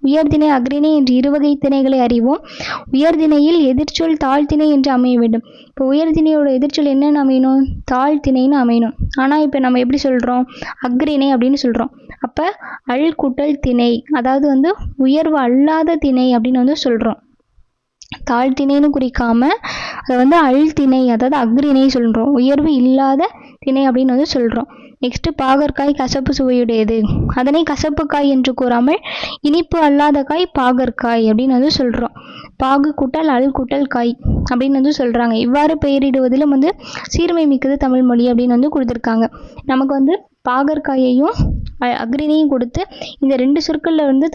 உயர்திணை அக்ரிணை என்று இருவகை திணைகளை அறிவோம். உயர்திணையில் எதிர்ச்சொல் தாழ்த்திணை என்று அமைய வேண்டும். இப்போ உயர்திணையோட எதிர்ச்சொல் என்னென்னு அமையணும்? தாழ்த்திணைன்னு அமையணும். ஆனால் இப்போ நம்ம எப்படி சொல்கிறோம்? அக்ரிணை அப்படின்னு சொல்கிறோம். அப்போ அல் கூட்டல் திணை, அதாவது உயர்வு அல்லாத திணை அப்படின்னு சொல்கிறோம். தாழ்த்திணைன்னு குறிக்காம அதை அல் திணை, அதாவது அக்ரிணை சொல்கிறோம். உயர்வு இல்லாத திணை அப்படின்னு சொல்கிறோம். நெக்ஸ்ட் பாகற்காய் கசப்பு சுவையுடையது, அதனை கசப்பு காய் என்று கூறாமல் இனிப்பு அல்லாத காய் பாகற்காய் அப்படின்னு வந்து சொல்கிறோம். பாகு கூட்டல் அல் கூட்டல் காய் அப்படின்னு வந்து சொல்கிறாங்க. இவ்வாறு பெயரிடுவதிலும் வந்து சீர்மை மிக்கது தமிழ் மொழி அப்படின்னு வந்து கொடுத்துருக்காங்க. நமக்கு வந்து பாகற்காயையும் அக்ரிணையும் கொடுத்து இந்த 2 சொற்களில் வந்து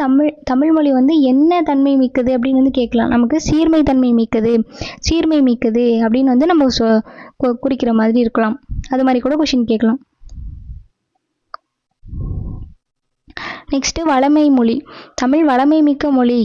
தமிழ் மொழி வந்து என்ன தன்மை மிக்கது அப்படின்னு வந்து கேட்கலாம். நமக்கு சீர்மை தன்மை மிக்கது, சீர்மை மிக்கது அப்படின்னு வந்து நம்ம குறிக்கிற மாதிரி இருக்கலாம். அது மாதிரி கூட கொஷின் கேட்கலாம். நெக்ஸ்ட் வளமை மொழி. தமிழ் வளமை மிக்க மொழி.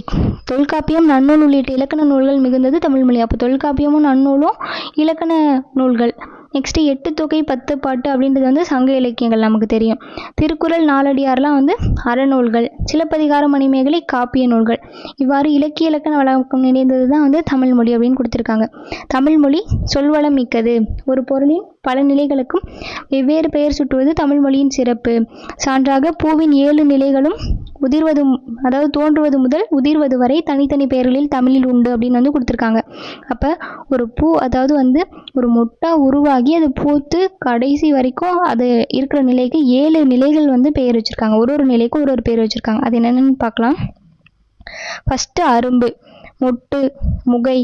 தொல்காப்பியம், நன்னூல் உள்ளிட்ட இலக்கண நூல்கள் மிகுந்தது தமிழ் மொழி. அப்போ தொல்காப்பியமும் நன்னூலும் இலக்கண நூல்கள். நெக்ஸ்ட் 8 தொகை 10 பாட்டு அப்படின்றது வந்து சங்க இலக்கியங்கள் நமக்கு தெரியும். திருக்குறள், நாலடியார்லாம் வந்து அறநூல்கள். சிலப்பதிகாரம், மணிமேகலை காப்பிய நூல்கள். இவ்வாறு இலக்கிய இலக்கண வழக்கம் நிறைந்தது தான் வந்து தமிழ் மொழி அப்படின்னு கொடுத்துருக்காங்க. தமிழ் மொழி சொல்வளம் மிக்கது. ஒரு பொருளின் பல நிலைகளுக்கும் வெவ்வேறு பெயர் சுட்டுவது தமிழ் மொழியின் சிறப்பு. சான்றாக பூவின் 7 நிலைகளும் உதிர்வது, அதாவது தோன்றுவது முதல் உதிர்வது வரை தனித்தனி பெயர்களில் தமிழில் உண்டு அப்படின்னு வந்து கொடுத்துருக்காங்க. அப்போ ஒரு பூ, அதாவது வந்து ஒரு மொட்டா உருவாகி அது பூத்து கடைசி வரைக்கும் அது இருக்கிற நிலைக்கு 7 நிலைகள் வந்து பெயர் வச்சுருக்காங்க. ஒரு நிலைக்கும் ஒரு பேர் வச்சுருக்காங்க. அது என்னென்னு பார்க்கலாம். ஃபஸ்ட்டு அரும்பு, மொட்டு, முகை,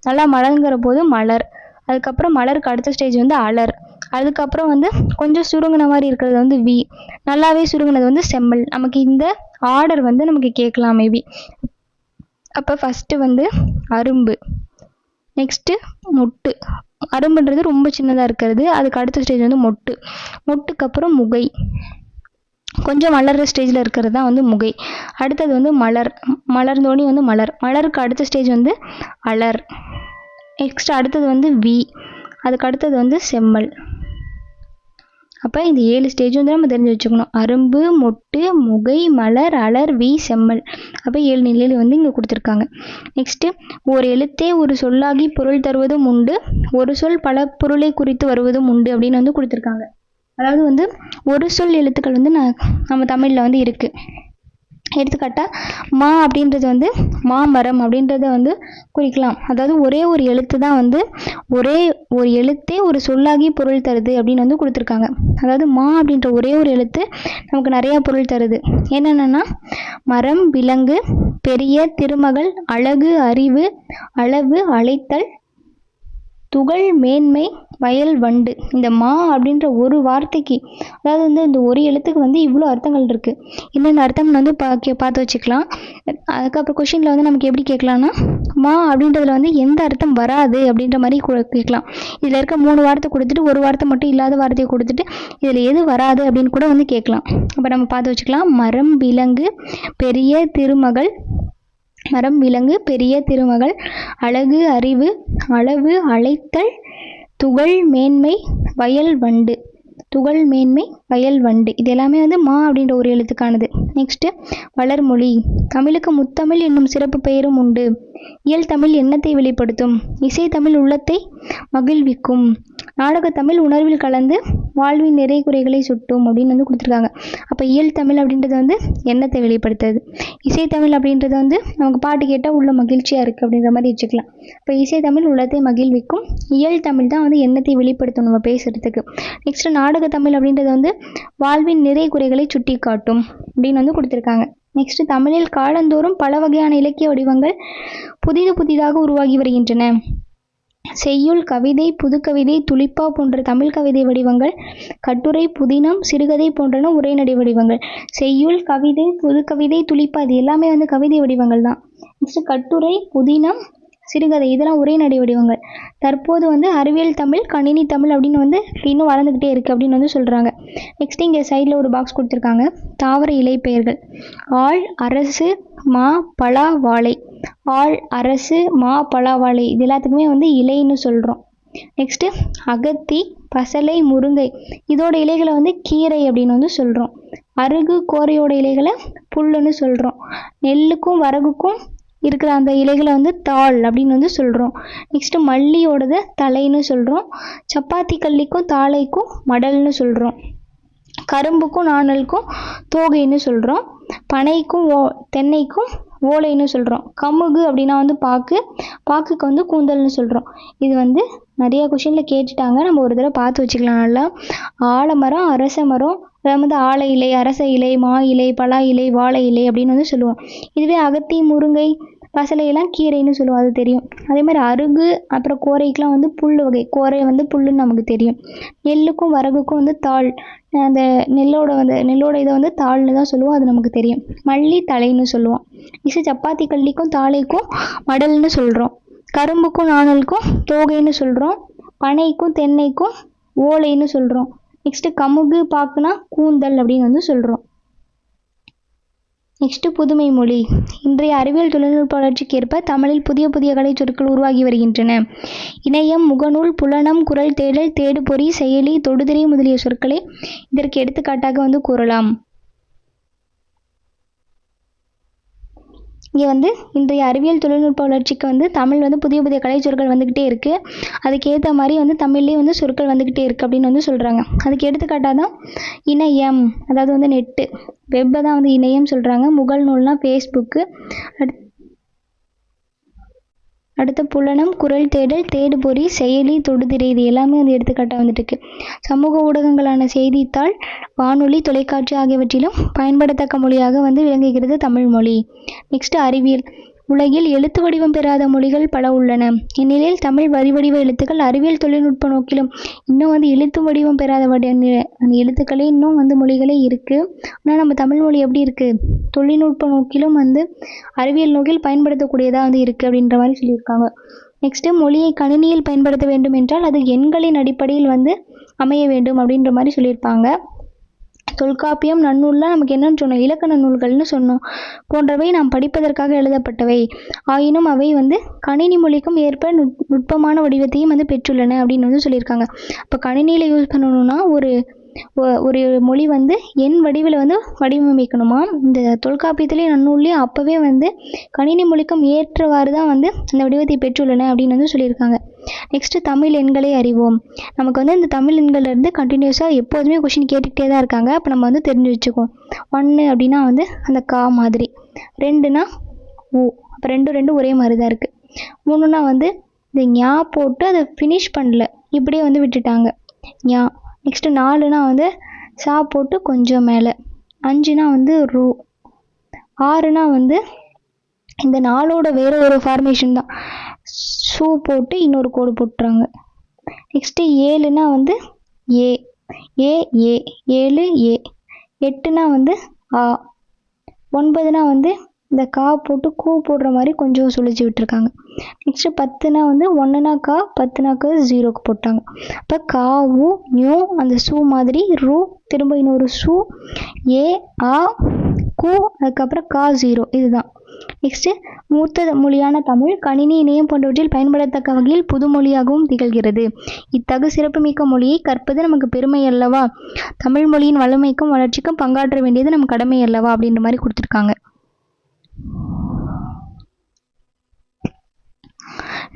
நல்லா மலர்ங்கிற போது மலர். அதுக்கப்புறம் மலருக்கு அடுத்த ஸ்டேஜ் வந்து அலர். அதுக்கப்புறம் வந்து கொஞ்சம் சுருங்கின மாதிரி இருக்கிறது வந்து வி. நல்லாவே சுருங்கினது வந்து செம்மல். நமக்கு இந்த ஆர்டர் வந்து நமக்கு கேட்கலாம் மேபி. அப்போ ஃபஸ்ட்டு வந்து அரும்பு, நெக்ஸ்ட்டு மொட்டு. அரும்புன்றது ரொம்ப சின்னதாக இருக்கிறது. அதுக்கு அடுத்த ஸ்டேஜ் வந்து மொட்டு. மொட்டுக்கு அப்புறம் முகை, கொஞ்சம் மலர்ற ஸ்டேஜில் இருக்கிறது தான் வந்து முகை. அடுத்தது வந்து மலர், மலர்ந்தோனி வந்து மலர். மலருக்கு அடுத்த ஸ்டேஜ் வந்து அலர். நெக்ஸ்ட் அடுத்தது வந்து வி. அதுக்கு அடுத்தது வந்து செம்மல். அப்போ இந்த 7 ஸ்டேஜ் வந்து நம்ம தெரிஞ்சு வச்சுக்கணும். அரும்பு, மொட்டு, முகை, மலர், அலர், வி, செம்மல். அப்போ 7 நிலையில் வந்து இங்கே கொடுத்துருக்காங்க. நெக்ஸ்ட்டு ஒரு எழுத்தே ஒரு சொல்லாகி பொருள் தருவதும் உண்டு, ஒரு சொல் பல பொருளை குறித்து வருவதும் உண்டு அப்படின்னு வந்து கொடுத்துருக்காங்க. அதாவது வந்து ஒரு சொல் எழுத்துக்கள் வந்து நம்ம தமிழில் வந்து இருக்குது. எடுத்துக்காட்டாக மா அப்படின்றது வந்து மாமரம் அப்படின்றத வந்து குறிக்கலாம். அதாவது ஒரே ஒரு எழுத்து தான் வந்து ஒரே ஒரு எழுத்தே ஒரு சொல்லாகி பொருள் தருது அப்படின்னு வந்து கொடுத்துருக்காங்க. அதாவது மா அப்படின்ற ஒரே ஒரு எழுத்து நமக்கு நிறையா பொருள் தருது. என்னென்னா மரம், விலங்கு, பெரிய, திருமகள், அழகு, அறிவு, அளவு, அழைத்தல், துகள், மேன்மை, வயல், வண்டு. இந்த மா அப்படின்ற ஒரு வார்த்தைக்கு, அதாவது வந்து இந்த ஒரு எழுத்துக்கு வந்து இவ்வளோ அர்த்தங்கள் இருக்குது. என்னென்ன அர்த்தம் வந்து பார்த்து வச்சுக்கலாம். அதுக்கப்புறம் கொஷினில் வந்து நமக்கு எப்படி கேட்கலான்னா, மா அப்படின்றதுல வந்து எந்த அர்த்தம் வராது அப்படின்ற மாதிரி கேட்கலாம். இதில் இருக்க 3 வார்த்தை கொடுத்துட்டு ஒரு வார்த்தை மட்டும் இல்லாத வார்த்தையை கொடுத்துட்டு இதில் எது வராது அப்படின்னு கூட வந்து கேட்கலாம். அப்போ நம்ம பார்த்து வச்சுக்கலாம். மரம், விலங்கு, பெரிய, திருமகள், மரம், விலங்கு, பெரிய, திருமகள், அழகு, அறிவு, அளவு, அழைத்தல், துகள், மேன்மை, வயல், வண்டு. துகள், மேன்மை, வயல், வண்டு. இது எல்லாமே வந்து மா அப்படின்ற ஒரு எழுத்துக்கானது. நெக்ஸ்ட்டு வளர்மொழி. தமிழுக்கு முத்தமிழ் என்னும் சிறப்பு பெயரும் உண்டு. இயல் தமிழ் எண்ணத்தை வெளிப்படுத்தும், இசை தமிழ் உள்ளத்தை மகிழ்விக்கும், நாடகத்தமிழ் உணர்வில் கலந்து வாழ்வின் நிறை குறைகளை சுட்டும் அப்படின்னு வந்து கொடுத்துருக்காங்க. அப்போ இயல் தமிழ் அப்படின்றது வந்து எண்ணத்தை வெளிப்படுத்துறது, இசைத்தமிழ் அப்படின்றது வந்து நமக்கு பாட்டு கேட்டால் உள்ள மகிழ்ச்சியாக இருக்குது அப்படின்ற மாதிரி வச்சுக்கலாம். இப்போ இசைத்தமிழ் உள்ளத்தை மகிழ்விக்கும், இயல் தமிழ் தான் வந்து எண்ணத்தை வெளிப்படுத்தும் நம்ம பேசுகிறதுக்கு. நெக்ஸ்ட்டு நாடகத்தமிழ் அப்படின்றது வந்து வாழ்வின் நிறை குறைகளை சுட்டி காட்டும் அப்படின்னு வந்து கொடுத்துருக்காங்க. நெக்ஸ்ட் தமிழில் காலந்தோறும் பல வகையான இலக்கிய வடிவங்கள் புதிதாக உருவாகி வருகின்றன. செய்யுள், கவிதை, புதுக்கவிதை, துளிப்பா போன்ற தமிழ் கவிதை வடிவங்கள், கட்டுரை, புதினம், சிறுகதை போன்றன உரைநடை வடிவங்கள். செய்யுள், கவிதை, புதுக்கவிதை, துளிப்பா இது எல்லாமே வந்து கவிதை வடிவங்கள் தான். நெக்ஸ்ட் கட்டுரை, புதினம், சிறுகதை இதெல்லாம் உரைநடை வடிவங்கள். தற்போது வந்து அறிவியல் தமிழ், கணினி தமிழ் அப்படின்னு வந்து இன்னும் வளர்ந்துக்கிட்டே இருக்குது அப்படின்னு வந்து சொல்கிறாங்க. நெக்ஸ்ட் இங்கே சைடில் ஒரு பாக்ஸ் கொடுத்துருக்காங்க. தாவர இலை பெயர்கள். ஆள், அரசு, மா, பலா, வாழை. ஆள், அரசு, மா, பலா, வாழை இது எல்லாத்துக்குமே வந்து இலைன்னு சொல்கிறோம். நெக்ஸ்ட்டு அகத்தி, பசலை, முருங்கை இதோட இலைகளை வந்து கீரை அப்படின்னு வந்து சொல்கிறோம். அருகு, கோரையோட இலைகளை புல்லுன்னு சொல்கிறோம். நெல்லுக்கும் வரகுக்கும் இருக்கிற அந்த இலைகளை வந்து தாள் அப்படின்னு வந்து சொல்கிறோம். நெக்ஸ்ட்டு மல்லியோடது தலைன்னு சொல்கிறோம். சப்பாத்தி கல்லிக்கும் தாளைக்கும் மடல்னு சொல்கிறோம். கரும்புக்கும் நாணலுக்கும் தோகைன்னு சொல்கிறோம். பனைக்கும் தென்னைக்கும் ஓலைன்னு சொல்கிறோம். கமுகு அப்படின்னா வந்து பாக்கு, பாக்குக்கு வந்து கூந்தல்னு சொல்கிறோம். இது வந்து நிறைய கொஷினில் கேட்டுட்டாங்க, நம்ம ஒரு தடவை பார்த்து வச்சுக்கலாம் நல்லா. ஆலமரம், அரச மரம், அதாவது வந்து ஆலை இலை, அரச இலை, மா இலை, பலா இலை, வாழை இலை அப்படின்னு வந்து சொல்லுவோம். இதுவே அகத்தி, முருங்கை, பசலையெல்லாம் கீரைன்னு சொல்லுவோம், அது தெரியும். அதே மாதிரி அருகு அப்புறம் கோரைக்கெலாம் வந்து புல் வகை, கோரை வந்து புல்லுன்னு நமக்கு தெரியும். நெல்லுக்கும் வரகுக்கும் வந்து தாள், அந்த நெல்லோட இதை வந்து தாள்னு தான் சொல்லுவோம், அது நமக்கு தெரியும். மல்லி தலைன்னு சொல்லுவோம். நெக்ஸ்ட் சப்பாத்தி கல்லிக்கும் தாளைக்கும் மடல்னு சொல்கிறோம். கரும்புக்கும் நாணலுக்கும் தோகைன்னு சொல்கிறோம். பனைக்கும் தென்னைக்கும் ஓலைன்னு சொல்கிறோம். நெக்ஸ்ட்டு கமுகு பாக்குனா கூந்தல் அப்படின்னு வந்து சொல்கிறோம். நெக்ஸ்ட்டு புதுமை மொழி. இன்றைய அறிவியல் தொழில்நுட்ப வளர்ச்சிக்கு ஏற்ப தமிழில் புதிய புதிய கலை சொற்கள் உருவாகி வருகின்றன. இணையம், முகநூல், புலனம், குரல் தேடல், தேடுபொறி, செயலி, தொடுதிரை முதலிய சொற்களை இதற்கு எடுத்துக்காட்டாக வந்து கூறலாம். இங்கே வந்து இன்றைய அறிவியல் தொழில்நுட்ப வளர்ச்சிக்கு வந்து தமிழ் வந்து புதிய புதிய கலை சொற்கள் வந்துக்கிட்டே இருக்குது. அதுக்கேற்ற மாதிரி வந்து தமிழ்லேயே வந்து சொற்கள் வந்துக்கிட்டே இருக்குது அப்படின்னு வந்து சொல்கிறாங்க. அதுக்கு எடுத்துக்காட்டாக தான் இணையம், அதாவது வந்து நெட்டு, வெப்பை தான் வந்து இணையம் சொல்கிறாங்க. முகநூல்னால் ஃபேஸ்புக்கு. அடுத்து புலனம், குரல் தேடல், தேடுபொறி, செயலி, தொடுதிரை, இது எல்லாமே வந்து எடுத்துக்காட்டாக வந்துட்டுருக்கு. சமூக ஊடகங்களான செய்தித்தாள், வானொலி, தொலைக்காட்சி ஆகியவற்றிலும் பயன்படத்தக்க மொழியாக வந்து விளங்குகிறது தமிழ் மொழி. நெக்ஸ்ட் அறிவியல். உலகில் எழுத்து வடிவம் பெறாத மொழிகள் பல உள்ளன. இந்நிலையில் தமிழ் வரிவடிவ எழுத்துக்கள் அறிவியல் தொழில்நுட்ப நோக்கிலும் இன்னும் வந்து எழுத்து வடிவம் பெறாத அந்த எழுத்துக்களே இன்னும் வந்து மொழிகளே இருக்குது. ஆனால் நம்ம தமிழ் மொழி எப்படி இருக்குது, தொழில்நுட்ப நோக்கிலும் வந்து அறிவியல் நோக்கில் பயன்படுத்தக்கூடியதாக வந்து இருக்குது அப்படின்ற மாதிரி சொல்லியிருக்காங்க. நெக்ஸ்ட்டு மொழியை கணினியில் பயன்படுத்த வேண்டும் என்றால் அது எண்களின் அடிப்படையில் வந்து அமைய வேண்டும் அப்படின்ற மாதிரி சொல்லியிருப்பாங்க. தொல்காப்பியம், நன்னூல்லாம் நமக்கு என்னன்னு சொன்னோம், இலக்கண நூல்கள்னு சொன்னோம். போன்றவை நாம் படிப்பதற்காக எழுதப்பட்டவை. ஆயினும் அவை வந்து கணினி மொழிக்கும் ஏற்ப நுட்பமான வடிவத்தையும் வந்து பெற்றுள்ளன அப்படின்னு வந்து சொல்லியிருக்காங்க. இப்போ கணினியில் யூஸ் பண்ணணும்னா ஒரு மொழி வந்து என் வடிவில் வந்து வடிவமைக்கணுமா. இந்த தொல்காப்பியத்துலேயும் நன்னூல்லையும் அப்போவே வந்து கணினி மொழிக்கும் ஏற்றவாறு தான் வந்து அந்த வடிவத்தை பெற்றுள்ளன அப்படின்னு வந்து சொல்லியிருக்காங்க. நெக்ஸ்ட்டு தமிழ் எண்களை அறிவோம். நமக்கு வந்து இந்த தமிழ் எண்கள்லேருந்து கண்டினியூஸாக எப்போதுமே கொஷின் கேட்டுக்கிட்டே தான் இருக்காங்க. அப்போ நம்ம வந்து தெரிஞ்சு வச்சுக்குவோம். 1 அப்படின்னா வந்து அந்த கா மாதிரி, 2னா ஊ, அப்போ 2 ஒரே மாதிரி தான் இருக்குது. 3னா வந்து இந்த ஞா போட்டு அதை ஃபினிஷ் பண்ணல, இப்படியே வந்து விட்டுட்டாங்க ஞா. நெக்ஸ்ட்டு 4னா வந்து சா போட்டு கொஞ்சம் மேலே. 5னா வந்து ரூ. 6னா வந்து இந்த 4ஓட வேறு ஒரு ஃபார்மேஷன் தான், ஷூ போட்டு இன்னொரு கோடு போட்டுறாங்க. நெக்ஸ்ட்டு 7னா வந்து ஏ, 7 ஏ. 8னா வந்து ஆ. 9னா வந்து இந்த கா போட்டு கூ போடுற மாதிரி கொஞ்சம் சுழிச்சு விட்டுருக்காங்க. நெக்ஸ்ட்டு 10னா வந்து 1னா கா, 10னாக்கு 0க்கு போட்டாங்க. அப்போ கா, ஊ, நியூ, அந்த ஷூ மாதிரி, ரூ, திரும்ப இன்னொரு ஷூ, ஏ, ஆ, கூ, அதுக்கப்புறம் கா 0, இதுதான். நெக்ஸ்ட்டு மூத்த மொழியான தமிழ் கணினி, இணையம் போன்றவற்றில் பயன்படத்தக்க வகையில் புதுமொழியாகவும் திகழ்கிறது. இத்தகு சிறப்புமிக்க மொழியை கற்பது நமக்கு பெருமை அல்லவா. தமிழ் மொழியின் வளமைக்கும் வளர்ச்சிக்கும் பங்காற்ற வேண்டியது நம்ம கடமை அல்லவா அப்படின்ற மாதிரி கொடுத்துருக்காங்க.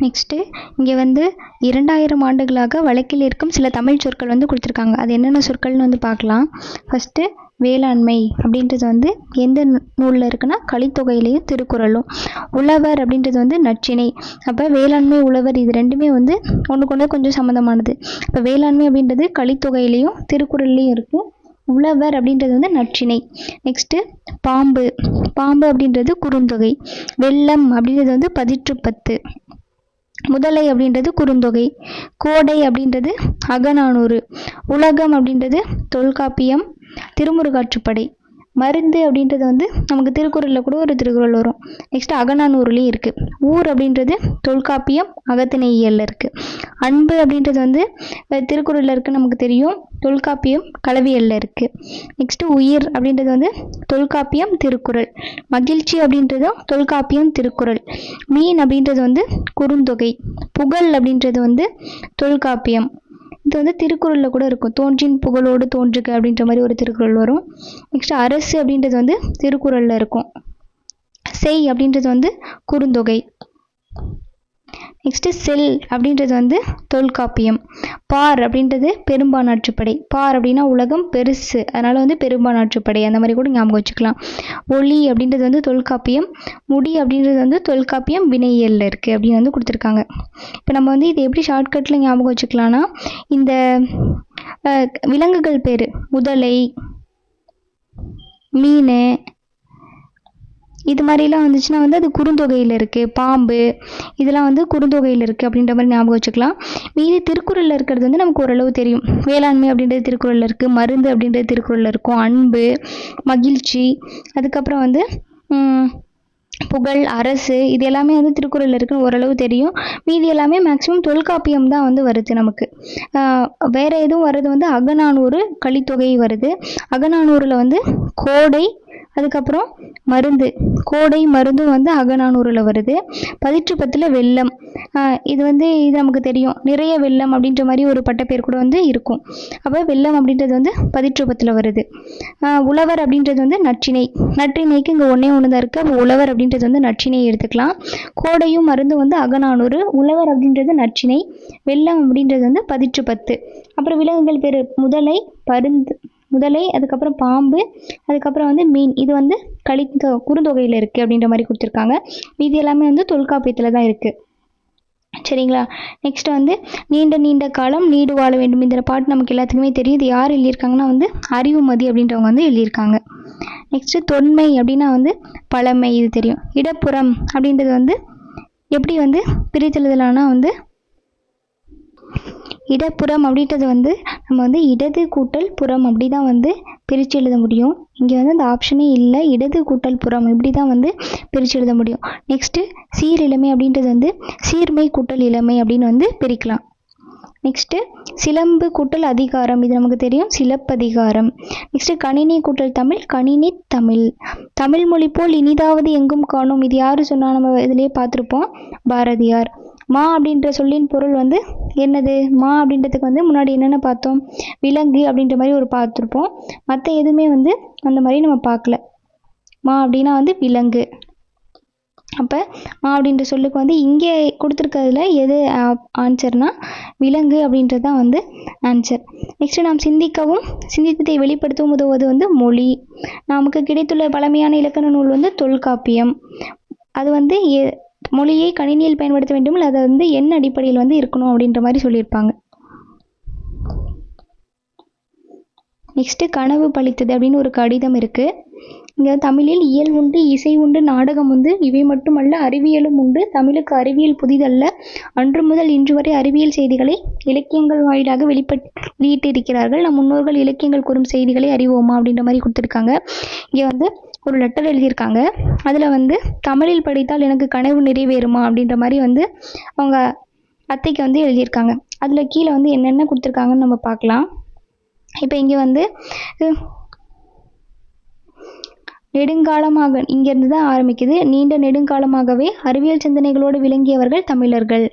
நெக்ஸ்ட்டு இங்கே வந்து 2000 ஆண்டுகளாக வழக்கில் இருக்கும் சில தமிழ் சொற்கள் வந்து கொடுத்துருக்காங்க. அது என்னென்ன சொற்கள்னு வந்து பார்க்கலாம். ஃபஸ்ட்டு வேளாண்மை அப்படின்றது வந்து எந்த நூலில் இருக்குன்னா கலித்தொகையிலையும் திருக்குறளும். உழவர் அப்படின்றது வந்து நற்றிணை. அப்போ வேளாண்மை, உழவர், இது ரெண்டுமே வந்து ஒன்றுக்கு ஒன்று கொஞ்சம் சம்மந்தமானது. இப்போ வேளாண்மை அப்படின்றது கலித்தொகையிலையும் திருக்குறள்லையும் இருக்குது. உழவர் அப்படின்றது வந்து நற்றிணை. நெக்ஸ்ட்டு பாம்பு அப்படின்றது குறுந்தொகை. வெள்ளம் அப்படின்றது வந்து 18. முதலை அப்படின்றது குறுந்தொகை. கோடை அப்படின்றது அகநானூறு. உலகம் அப்படின்றது தொல்காப்பியம், திருமுருகாற்றுப்படை. மருந்து அப்படின்றது வந்து நமக்கு திருக்குறளில் கூட ஒரு திருக்குறள் வரும். நெக்ஸ்ட்டு அகநானூறுலேயும் இருக்குது. ஊர் அப்படின்றது தொல்காப்பியம், அகத்திணையியலில் இருக்குது. அன்பு அப்படின்றது வந்து திருக்குறளில் இருக்குது, நமக்கு தெரியும், தொல்காப்பியம், களவியலில் இருக்குது. நெக்ஸ்ட்டு உயிர் அப்படின்றது வந்து தொல்காப்பியம், திருக்குறள். மகிழ்ச்சி அப்படின்றதும் தொல்காப்பியம், திருக்குறள். மீன் அப்படின்றது வந்து குறுந்தொகை. புகழ் அப்படின்றது வந்து தொல்காப்பியம். இது வந்து திருக்குறளில் கூட இருக்கும். தோன்றின் புகழோடு தோன்றுக அப்படின்ற மாதிரி ஒரு திருக்குறள் வரும். நெக்ஸ்ட் அரசு அப்படின்றது வந்து திருக்குறளில் இருக்கும். செய் அப்படின்றது வந்து குறுந்தொகை. நெக்ஸ்ட்டு செல் அப்படின்றது வந்து தொல்காப்பியம். பார் அப்படின்றது பெரும்பானாற்றுப்படை. பார் அப்படின்னா உலகம் பெருசு, அதனால் வந்து பெரும்பானாற்றுப்படை அந்த மாதிரி கூட ஞாபகம் வச்சுக்கலாம். ஒளி அப்படின்றது வந்து தொல்காப்பியம். முடி அப்படின்றது வந்து தொல்காப்பியம் வினையியலில் இருக்குது அப்படின்னு வந்து கொடுத்துருக்காங்க. இப்போ நம்ம வந்து இது எப்படி ஷார்ட்கட்டில் ஞாபகம் வச்சுக்கலாம்னா, இந்த விலங்குகள் பேர் முதலை, மீன், இது மாதிரிலாம் வந்துச்சுன்னா வந்து அது குறுந்தொகையில் இருக்குது. பாம்பு இதெல்லாம் வந்து குறுந்தொகையில் இருக்குது அப்படின்ற மாதிரி ஞாபகம் வச்சுக்கலாம். மீதி திருக்குறளில் இருக்கிறது வந்து நமக்கு ஓரளவு தெரியும். வேளாண்மை அப்படின்றது திருக்குறளில் இருக்குது. மருந்து அப்படின்றது திருக்குறளில் இருக்கும். அன்பு, மகிழ்ச்சி, அதுக்கப்புறம் வந்து புகழ், அரசு, இது எல்லாமே வந்து திருக்குறளில் இருக்குன்னு ஓரளவு தெரியும். மீதி எல்லாமே மேக்ஸிமம் தொல்காப்பியம் தான் வந்து வருது நமக்கு. வேறு எதுவும் வர்றது வந்து அகநானூறு, கலித்தொகை வருது. அகநானூறில் வந்து கோடை, அதுக்கப்புறம் மருந்து, கோடை மருந்தும் வந்து அகநானூறில் வருது. 10 வெள்ளம், இது வந்து இது நமக்கு தெரியும். நிறைய வெள்ளம் அப்படின்ற மாதிரி ஒரு பட்டப்பேர் கூட வந்து இருக்கும். அப்போ வெள்ளம் அப்படின்றது வந்து 10 வருது. உழவர் அப்படின்றது வந்து நற்றிணை. நற்றிணைக்கு இங்கே ஒன்றே ஒன்று தான் இருக்குது. அப்போ உழவர் அப்படின்றது வந்து நற்றிணை எடுத்துக்கலாம். கோடையும் மருந்தும் வந்து அகநானூறு, உழவர் அப்படின்றது நற்றிணை, வெள்ளம் அப்படின்றது வந்து 10. அப்புறம் விலங்குகள் பேர் முதலை, அதுக்கப்புறம் பாம்பு, அதுக்கப்புறம் வந்து மீன், இது வந்து குறுந்தொகையில் இருக்குது அப்படின்ற மாதிரி கொடுத்துருக்காங்க. மீதி எல்லாமே வந்து தொல்காப்பியத்தில் தான் இருக்குது. சரிங்களா? நெக்ஸ்ட் வந்து நீண்ட காலம் நீடு வாழ வேண்டும். இந்த பாட்டு நமக்கு எல்லாத்துக்குமே தெரியும். இது யார் எழுதியிருக்காங்கன்னா வந்து அறிவுமதி அப்படின்றவங்க வந்து எழுதியிருக்காங்க. நெக்ஸ்ட்டு தொன்மை அப்படின்னா வந்து பழமை, இது தெரியும். இடப்புறம் அப்படின்றது வந்து எப்படி வந்து பிரித்தெழுதலான்னா வந்து இடப்புறம் அப்படின்றது வந்து நம்ம வந்து இடது கூட்டல் புறம் அப்படி தான் வந்து பிரித்து எழுத முடியும். இங்கே வந்து அந்த ஆப்ஷனே இல்லை. இடது கூட்டல் புறம் இப்படி தான் வந்து பிரித்து எழுத முடியும். நெக்ஸ்ட்டு சீரிழமை அப்படின்றது வந்து சீர்மை கூட்டல் இளமை அப்படின்னு வந்து பிரிக்கலாம். நெக்ஸ்ட்டு சிலம்பு கூட்டல் அதிகாரம், இது நமக்கு தெரியும், சிலப்பதிகாரம். நெக்ஸ்ட்டு கணினி கூட்டல் தமிழ், கணினி தமிழ். தமிழ் மொழி போல் இனிதாவது எங்கும் காணோம், இது யார் சொன்னால் நம்ம இதிலே பார்த்துருப்போம், பாரதியார். மா அப்படின்ற சொல்லின் பொருள் வந்து என்னது? மா அப்படின்றதுக்கு வந்து முன்னாடி என்னென்ன பார்த்தோம்? விலங்கு அப்படின்ற மாதிரி ஒரு பார்த்துருப்போம். மற்ற எதுவுமே வந்து அந்த மாதிரி நம்ம பார்க்கல. மா அப்படின்னா வந்து விலங்கு. அப்போ மா அப்படின்ற சொல்லுக்கு வந்து இங்கே கொடுத்துருக்கிறதுல எது ஆன்சர்னால் விலங்கு அப்படின்றது தான் வந்து ஆன்சர். நெக்ஸ்ட்டு நாம் சிந்திக்கவும் சிந்தித்ததை வெளிப்படுத்தவும் உதவுவது வந்து மொழி. நமக்கு கிடைத்துள்ள பழமையான இலக்கண நூல் வந்து தொல்காப்பியம். அது வந்து மொழியை கணினியில் பயன்படுத்த வேண்டும், அதை வந்து எண் அடிப்படையில் வந்து இருக்கணும் அப்படின்ற மாதிரி சொல்லியிருப்பாங்க. நெக்ஸ்ட்டு கனவு பழித்தது அப்படின்னு ஒரு கடிதம் இருக்குது. இங்கே தமிழில் இயல் உண்டு, இசை உண்டு, நாடகம் உண்டு, இவை மட்டுமல்ல அறிவியலும் உண்டு. தமிழுக்கு அறிவியல் புதிதல்ல. அன்று முதல் இன்று வரை அறிவியல் செய்திகளை இலக்கியங்கள் வாயிலாக வெளியிட்டிருக்கிறார்கள். நம் முன்னோர்கள் இலக்கியங்கள் கூறும் செய்திகளை அறிவோமா அப்படின்ற மாதிரி கொடுத்துருக்காங்க. இங்கே வந்து ஒரு லெட்டர் எழுதியிருக்காங்க. அதில் வந்து தமிழில் படித்தால் எனக்கு கனவு நிறைவேறுமா அப்படின்ற மாதிரி வந்து அவங்க அத்தைக்கு வந்து எழுதியிருக்காங்க. அதில் கீழே வந்து என்னென்ன கொடுத்துருக்காங்கன்னு நம்ம பார்க்கலாம். இப்போ இங்கே வந்து நெடுங்காலமாக, இங்கேருந்து தான் ஆரம்பிக்குது. நீண்ட நெடுங்காலமாகவே அறிவியல் சிந்தனைகளோடு விளங்கியவர்கள் தமிழர்கள்.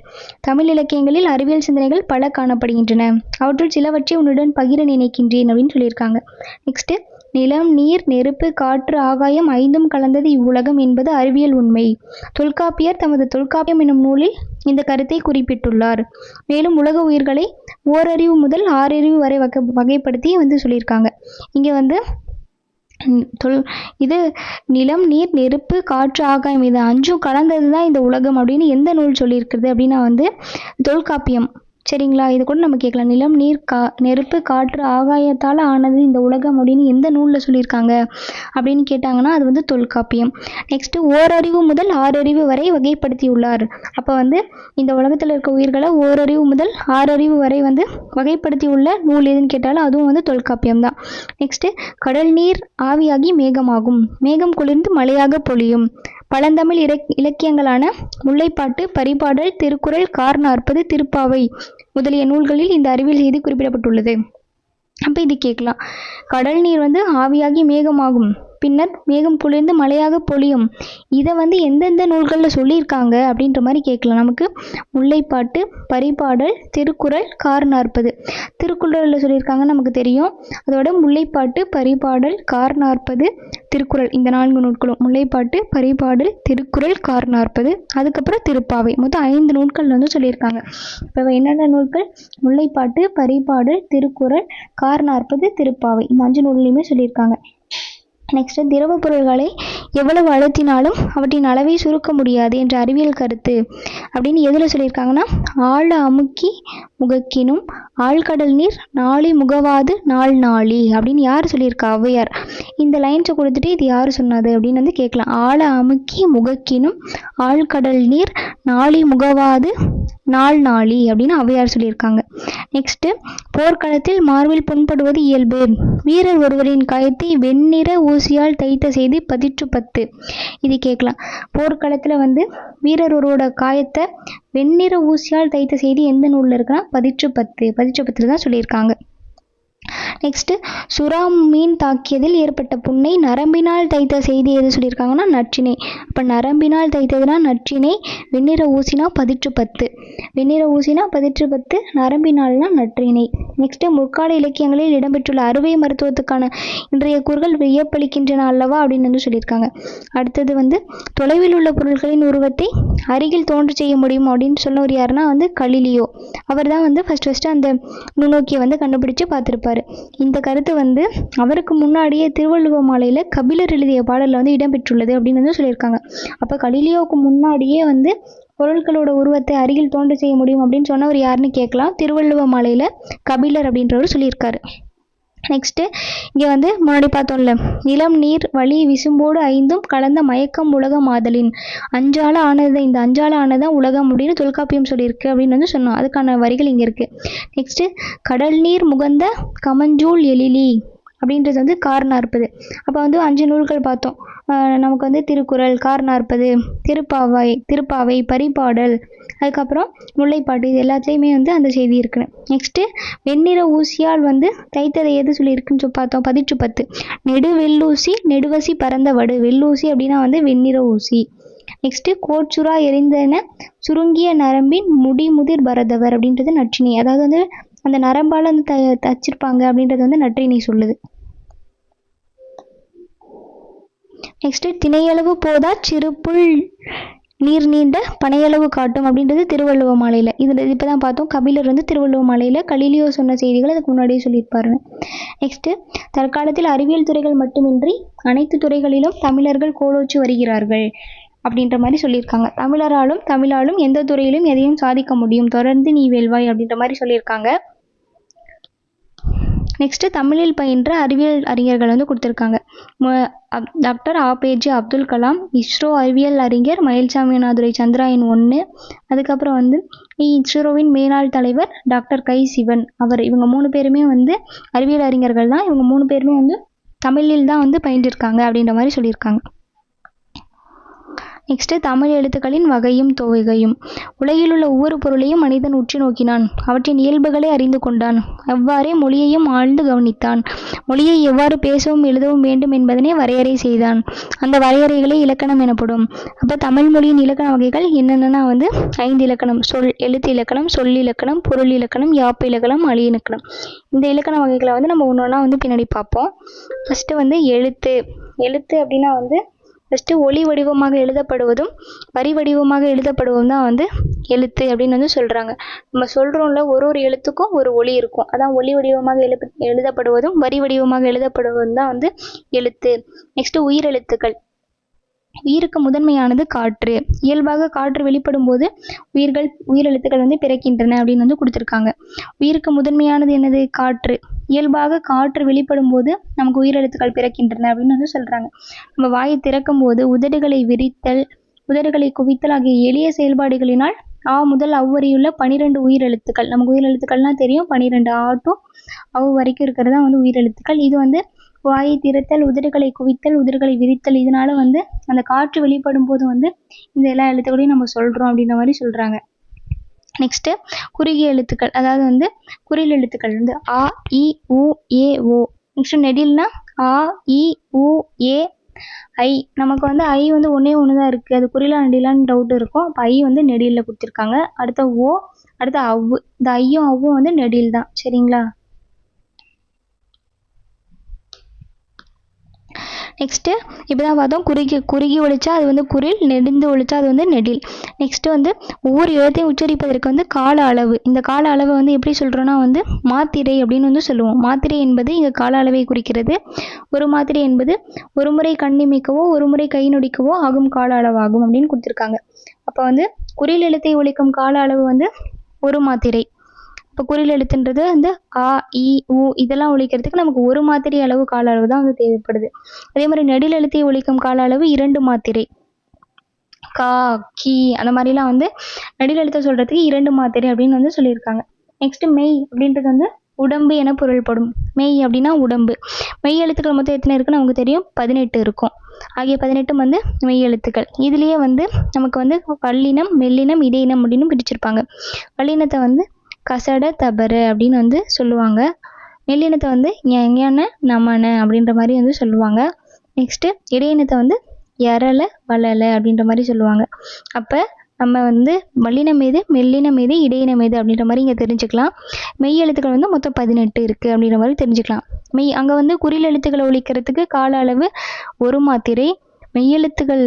தமிழ் இலக்கியங்களில் அறிவியல் சிந்தனைகள் பல காணப்படுகின்றன. அவற்றுள் சிலவற்றை உன்னுடன் பகிர நினைக்கின்றேன் அப்படின்னு சொல்லியிருக்காங்க. நெக்ஸ்ட்டு நிலம், நீர், நெருப்பு, காற்று, ஆகாயம் ஐந்தும் கலந்தது இவ்வுலகம் என்பது அறிவியல் உண்மை. தொல்காப்பியர் தமது தொல்காப்பியம் என்னும் நூலில் இந்த கருத்தை குறிப்பிட்டுள்ளார். மேலும் உலக உயிர்களை ஓரறிவு முதல் 6 அறிவு வரை வகைப்படுத்தி வந்து சொல்லியிருக்காங்க. இங்கே வந்து இது நிலம், நீர், நெருப்பு, காற்று, ஆகாயம் இது 5ம் கலந்தது தான் இந்த உலகம் அப்படின்னு எந்த நூல் சொல்லியிருக்கிறது அப்படின்னா வந்து தொல்காப்பியம். சரிங்களா? இது கூட நம்ம கேட்கலாம். நிலம், நீர், நெருப்பு, காற்று, ஆகாயத்தால் ஆனது இந்த உலகம் அப்படின்னு எந்த நூலில் சொல்லியிருக்காங்க அப்படின்னு கேட்டாங்கன்னா அது வந்து தொல்காப்பியம். நெக்ஸ்ட்டு ஓரறிவு முதல் 6 அறிவு வரை வகைப்படுத்தியுள்ளார். அப்போ வந்து இந்த உலகத்தில் இருக்க உயிர்களை ஓரறிவு முதல் 6 அறிவு வரை வந்து வகைப்படுத்தி உள்ள நூல் எதுன்னு கேட்டாலும் அதுவும் வந்து தொல்காப்பியம் தான். நெக்ஸ்ட்டு கடல் நீர் ஆவியாகி மேகமாகும், மேகம் குளிர்ந்து மழையாக பொழியும். பழந்தமிழ் இலக்கியங்களான முல்லைப்பாட்டு, பரிபாடல், திருக்குறள், கார் 40, திருப்பாவை முதலிய நூல்களில் இந்த அறிவியல் செய்தி குறிப்பிடப்பட்டுள்ளது. அப்போ இது கேட்கலாம். கடல் நீர் வந்து ஆவியாகி மேகமாகும், பின்னர் மேகம் குளிர்ந்து மழையாக பொழியும். இதை வந்து எந்தெந்த நூல்களில் சொல்லியிருக்காங்க அப்படின்ற மாதிரி கேட்கலாம். நமக்கு முல்லைப்பாட்டு, பரிபாடல், திருக்குறள், கார் 40 திருக்குறளில் சொல்லியிருக்காங்கன்னு நமக்கு தெரியும். அதோட முல்லைப்பாட்டு, பரிபாடல், கார் 40, திருக்குறள், இந்த 4 நூட்களும் முல்லைப்பாட்டு, பரிபாடல், திருக்குறள், கார் 40, அதுக்கப்புறம் திருப்பாவை, மொத்தம் 5 நூட்கள் வந்து சொல்லியிருக்காங்க. இப்போ என்னென்ன நூல்கள்? முல்லைப்பாட்டு, பரிபாடல், திருக்குறள், கார் 40, திருப்பாவை, இந்த 5 நூல்லையுமே சொல்லியிருக்காங்க. நெக்ஸ்ட், திரவ பொருள்களை எவ்வளவு அழுத்தினாலும் அவற்றின் அளவை சுருக்க முடியாது என்ற அறிவியல் கருத்து அப்படின்னு எதில் சொல்லியிருக்காங்கன்னா, ஆழ அமுக்கி முகக்கினும் ஆழ்கடல் நீர் நாளி முகவாது நாள் நாளி அப்படின்னு யார் சொல்லியிருக்கா? ஔவையார். இந்த லைன்ஸை கொடுத்துட்டு இது யார் சொன்னது அப்படின்னு வந்து கேட்கலாம். ஆழ அமுக்கி முகக்கினும் ஆழ்கடல் நீர் நாளி முகவாது நாள் நாளி அப்படின்னு ஔவையார் சொல்லியிருக்காங்க. நெக்ஸ்ட், போர்க்களத்தில் மார்பில் புண்படுவது இயல்பு. வீரர் ஒருவரின் காயத்தை வெண்ணிற ஊசியால் தைத்த செய்தி பதிற்று 10. இது கேட்கலாம். போர்க்களத்தில் வந்து வீரர் ஒருவரோட காயத்தை வெண்ணிற ஊசியால் தைத்த செய்தி எந்த நூலில் இருக்குன்னா பதிற்று 10. பதிற்று 10 தான் சொல்லியிருக்காங்க. நெக்ஸ்ட், சுறா மீன் தாக்கியதில் ஏற்பட்ட புண்ணை நரம்பினால் தைத்த செய்தி எது சொல்லியிருக்காங்கன்னா நற்றிணை. அப்போ நரம்பினால் தைத்ததுனா நற்றிணை, வெண்ணிற ஊசினா பதிற்று 10. வெண்ணிற ஊசினா பதிற்று 10, நரம்பினால்னா நற்றிணை. நெக்ஸ்ட், முற்கால இலக்கியங்களில் இடம்பெற்றுள்ள அறுவை மருத்துவத்துக்கான இன்றைய கூறுகள் வியப்பளிக்கின்றன அல்லவா அப்படின்னு வந்து சொல்லியிருக்காங்க. அடுத்தது வந்து தொலைவில் உள்ள பொருட்களின் உருவத்தை அருகில் தோன்ற செய்ய முடியும் அப்படின்னு சொன்னவர் யாருன்னா வந்து கலிலியோ. அவர் தான் வந்து ஃபர்ஸ்ட் அந்த நுண்ணோக்கியை வந்து கண்டுபிடிச்சு பார்த்துருப்பாரு. இந்த கருத்து வந்து அவருக்கு முன்னாடியே திருவள்ளுவ மாலையில கபிலர் எழுதிய பாடல்ல வந்து இடம்பெற்றுள்ளது அப்படின்னு வந்து சொல்லியிருக்காங்க. அப்ப கலிலியோவுக்கு முன்னாடியே வந்து பொருட்களோட உருவத்தை அருகில் தோன்ற செய்ய முடியும் அப்படின்னு சொன்னவர் யாருன்னு கேட்கலாம். திருவள்ளுவ மாலையில கபிலர் அப்படின்றவர் சொல்லியிருக்காரு. நெக்ஸ்ட், இங்கே வந்து முன்னாடி பார்த்தோம்ல, நிலம் நீர் வழி விசும்போடு 5ம் கலந்த மயக்கம் உலகம் ஆதலின் அஞ்சால ஆனது, இந்த அஞ்சால ஆனதான் உலகம் அப்படின்னு தொல்காப்பியம் சொல்லியிருக்கு அப்படின்னு வந்து சொன்னோம். அதுக்கான வரிகள் இங்கே இருக்கு. நெக்ஸ்ட், கடல் நீர் முகந்த கமஞ்சூல் எழிலி அப்படின்றது வந்து கார் 40. அப்போ வந்து 5 நூல்கள் பார்த்தோம். நமக்கு வந்து திருக்குறள், கார் 40, திருப்பாவை, பரிபாடல், அதுக்கப்புறம் முல்லைப்பாட்டு, இது எல்லாத்துலேயுமே வந்து அந்த செய்தி இருக்குது. நெக்ஸ்ட்டு, வெண்ணிற ஊசியால் வந்து தைத்ததை எது சொல்லியிருக்குன்னு பார்த்தோம் பதிற்று 10. நெடு வெள்ளூசி நெடுவசி பறந்த வடு. வெள்ளூசி அப்படின்னா வந்து வெண்ணிற ஊசி. நெக்ஸ்ட்டு, கோட்சுறா எரிந்தன சுருங்கிய நரம்பின் முடிமுதிர் பரதவர் அப்படின்றது நற்றிணை. அதாவது வந்து அந்த நரம்பால் வந்து தச்சிருப்பாங்க அப்படின்றது வந்து நற்றிணை சொல்லுது. நெக்ஸ்ட், திணையளவு போதா சிறுபுல் நீர் நீண்ட பனையளவு காட்டும் அப்படின்றது திருவள்ளுவ மாலையில. இது இப்பதான் பார்த்தோம். கபிலர் வந்து திருவள்ளுவ மாலையில கலிலியோ சொன்ன செய்திகள் அதுக்கு முன்னாடியே சொல்லியிருப்பாரு. நெக்ஸ்ட், தற்காலத்தில் அறிவியல் துறைகள் மட்டுமின்றி அனைத்து துறைகளிலும் தமிழர்கள் கோலோச்சி வருகிறார்கள் அப்படின்ற மாதிரி சொல்லியிருக்காங்க. தமிழாலும் எந்த துறையிலும் எதையும் சாதிக்க முடியும், தொடர்ந்து நீ வெல்வாய் அப்படின்ற மாதிரி சொல்லியிருக்காங்க. நெக்ஸ்ட், தமிழில் பயின்ற அறிவியல் அறிஞர்கள் வந்து கொடுத்துருக்காங்க. டாக்டர் APJ அப்துல் கலாம், இஸ்ரோ அறிவியல் அறிஞர் மயில்சாமி அண்ணாதுரை சந்திராயன் 1. அதுக்கப்புறம் வந்து இஸ்ரோவின் மேலாள் தலைவர் டாக்டர் கை சிவன் இவங்க 3 பேருமே வந்து அறிவியல் அறிஞர்கள் தான். இவங்க 3 பேருமே வந்து தமிழில் தான் வந்து பயின்றிருக்காங்க அப்படின்ற மாதிரி சொல்லியிருக்காங்க. நெக்ஸ்ட், தமிழ் எழுத்துக்களின் வகையும் தொகையும். உலகில் உள்ள ஒவ்வொரு பொருளையும் மனிதன் உற்று நோக்கினான், அவற்றின் இயல்புகளை அறிந்து கொண்டான், அவ்வாறே மொழியையும் ஆழ்ந்து கவனித்தான். மொழியை எவ்வாறு பேசவும் எழுதவும் வேண்டும் என்பதனை வரையறை செய்தான். அந்த வரையறைகளே இலக்கணம் எனப்படும். அப்போ தமிழ் மொழியின் இலக்கண வகைகள் என்னென்னா வந்து 5 இலக்கணம்: சொல், எழுத்து இலக்கணம், சொல் இலக்கணம், பொருள் இலக்கணம், யாப்பு இலக்கணம், அழி இலக்கணம். இந்த இலக்கண வகைகளை வந்து நம்ம ஒன்று ஒன்றா வந்து பின்னாடி பார்ப்போம். ஃபஸ்ட்டு வந்து எழுத்து அப்படின்னா வந்து ஃபஸ்ட்டு ஒளி வடிவமாக எழுதப்படுவதும் வரி வடிவமாக எழுதப்படுவதும் தான் வந்து எழுத்து அப்படின்னு வந்து சொல்கிறாங்க. நம்ம சொல்கிறோம்ல, ஒரு எழுத்துக்கும் ஒரு ஒளி இருக்கும். அதான் ஒளி வடிவமாக எழுதப்படுவதும் வரி வடிவமாக எழுதப்படுவதும் தான் வந்து எழுத்து. நெக்ஸ்ட்டு, உயிரெழுத்துக்கள். உயிருக்கு முதன்மையானது காற்று. இயல்பாக காற்று வெளிப்படும் போது உயிரெழுத்துக்கள் வந்து பிறக்கின்றன அப்படின்னு வந்து கொடுத்துருக்காங்க. உயிருக்கு முதன்மையானது என்னது? காற்று. இயல்பாக காற்று வெளிப்படும் போது நமக்கு உயிரெழுத்துக்கள் பிறக்கின்றன அப்படின்னு வந்து சொல்றாங்க. நம்ம வாயை திறக்கும் போது உதடுகளை விரித்தல், உதடுகளை குவித்தல் ஆகிய எளிய செயல்பாடுகளினால் ஆ முதல் அவ் வரையுள்ள 12 உயிரெழுத்துக்கள். நமக்கு உயிரெழுத்துக்கள்லாம் தெரியும், 12 ஆ டு அவ் வரைக்கும் இருக்கிறது தான் வந்து உயிரெழுத்துக்கள். இது வந்து வாயை திறத்தல், உதடுகளை குவித்தல், உதடுகளை விரித்தல், இதனால வந்து அந்த காற்று வெளிப்படும் போது வந்து இந்த எல்லா எழுத்துக்களையும் நம்ம சொல்றோம் அப்படின்ற மாதிரி சொல்றாங்க. நெக்ஸ்ட், குறுகிய எழுத்துக்கள், அதாவது வந்து குறில் எழுத்துக்கள் வந்து ஆ, இ, உ, ஏ, ஓ. நெக்ஸ்ட், நெடில்னா ஆ, இ, உ, ஏ, ஐ. நமக்கு வந்து ஐ வந்து ஒன்னே தான் இருக்கு, அது குறிலா நெடிலான்னு டவுட் இருக்கும். அப்போ ஐ வந்து நெடிலில் கொடுத்துருக்காங்க. அடுத்த ஓ, அடுத்த அவ்வு. இந்த ஐயும் அவ்வும் வந்து நெடில் தான். சரிங்களா? நெக்ஸ்ட்டு இப்போ தான் பார்த்தோம் குறுகி ஒழிச்சா அது வந்து குரில், நெடிந்து ஒழிச்சா அது வந்து நெடில். நெக்ஸ்ட்டு வந்து ஒவ்வொரு எழுத்தையும் உச்சரிப்பதற்கு வந்து கால அளவு. இந்த கால அளவை வந்து எப்படி சொல்கிறோன்னா வந்து மாத்திரை அப்படின்னு வந்து சொல்லுவோம். மாத்திரை என்பது இங்கே கால அளவை குறிக்கிறது. ஒரு மாத்திரை என்பது ஒரு முறை கண்ணிமைக்கவோ ஒரு முறை கை நொடிக்கவோ ஆகும் கால அளவாகும் அப்படின்னு கொடுத்துருக்காங்க. அப்போ வந்து குறில் எழுத்தை ஒழிக்கும் கால அளவு வந்து ஒரு மாத்திரை. இப்போ குறில் எழுத்துன்றது வந்து ஆ, இ, உ இதெல்லாம் ஒழிக்கிறதுக்கு நமக்கு ஒரு மாத்திரை அளவு கால அளவு தான் வந்து தேவைப்படுது. அதே மாதிரி நெடில் எழுத்தை ஒழிக்கும் கால அளவு 2 மாத்திரை. கா, கி அந்த மாதிரிலாம் வந்து நெடில் எழுத்தை சொல்கிறதுக்கு 2 மாத்திரை அப்படின்னு வந்து சொல்லியிருக்காங்க. நெக்ஸ்ட்டு மெய் அப்படின்றது வந்து உடம்பு என பொருள்படும். மெய் அப்படின்னா உடம்பு. மெய் எழுத்துக்கள் மொத்தம் எத்தனை இருக்குன்னு நமக்கு தெரியும், 18 இருக்கும். ஆகிய 18 வந்து மெய் எழுத்துக்கள். இதுலேயே வந்து நமக்கு வந்து வல்லினம், மெல்லினம், இடையினம் அப்படின்னு பிரிச்சிருப்பாங்க. வல்லினத்தை வந்து கசட, தபர அப்படின்னு வந்து சொல்லுவாங்க. மெல்லினத்தை வந்து ஞன, நமன அப்படின்ற மாதிரி வந்து சொல்லுவாங்க. நெக்ஸ்ட்டு இடையினத்தை வந்து எரல, வளல அப்படின்ற மாதிரி சொல்லுவாங்க. அப்போ நம்ம வந்து வல்லினம் எது, மெல்லினம் எது, இடையினம் எது அப்படின்ற மாதிரி இங்கே தெரிஞ்சுக்கலாம். மெய் எழுத்துக்கள் வந்து மொத்தம் 18 இருக்குது அப்படின்ற மாதிரி தெரிஞ்சுக்கலாம். அங்கே வந்து குறில் எழுத்துக்களை ஒழிக்கிறதுக்கு கால அளவு ஒரு மாத்திரை. மெய் எழுத்துக்கள்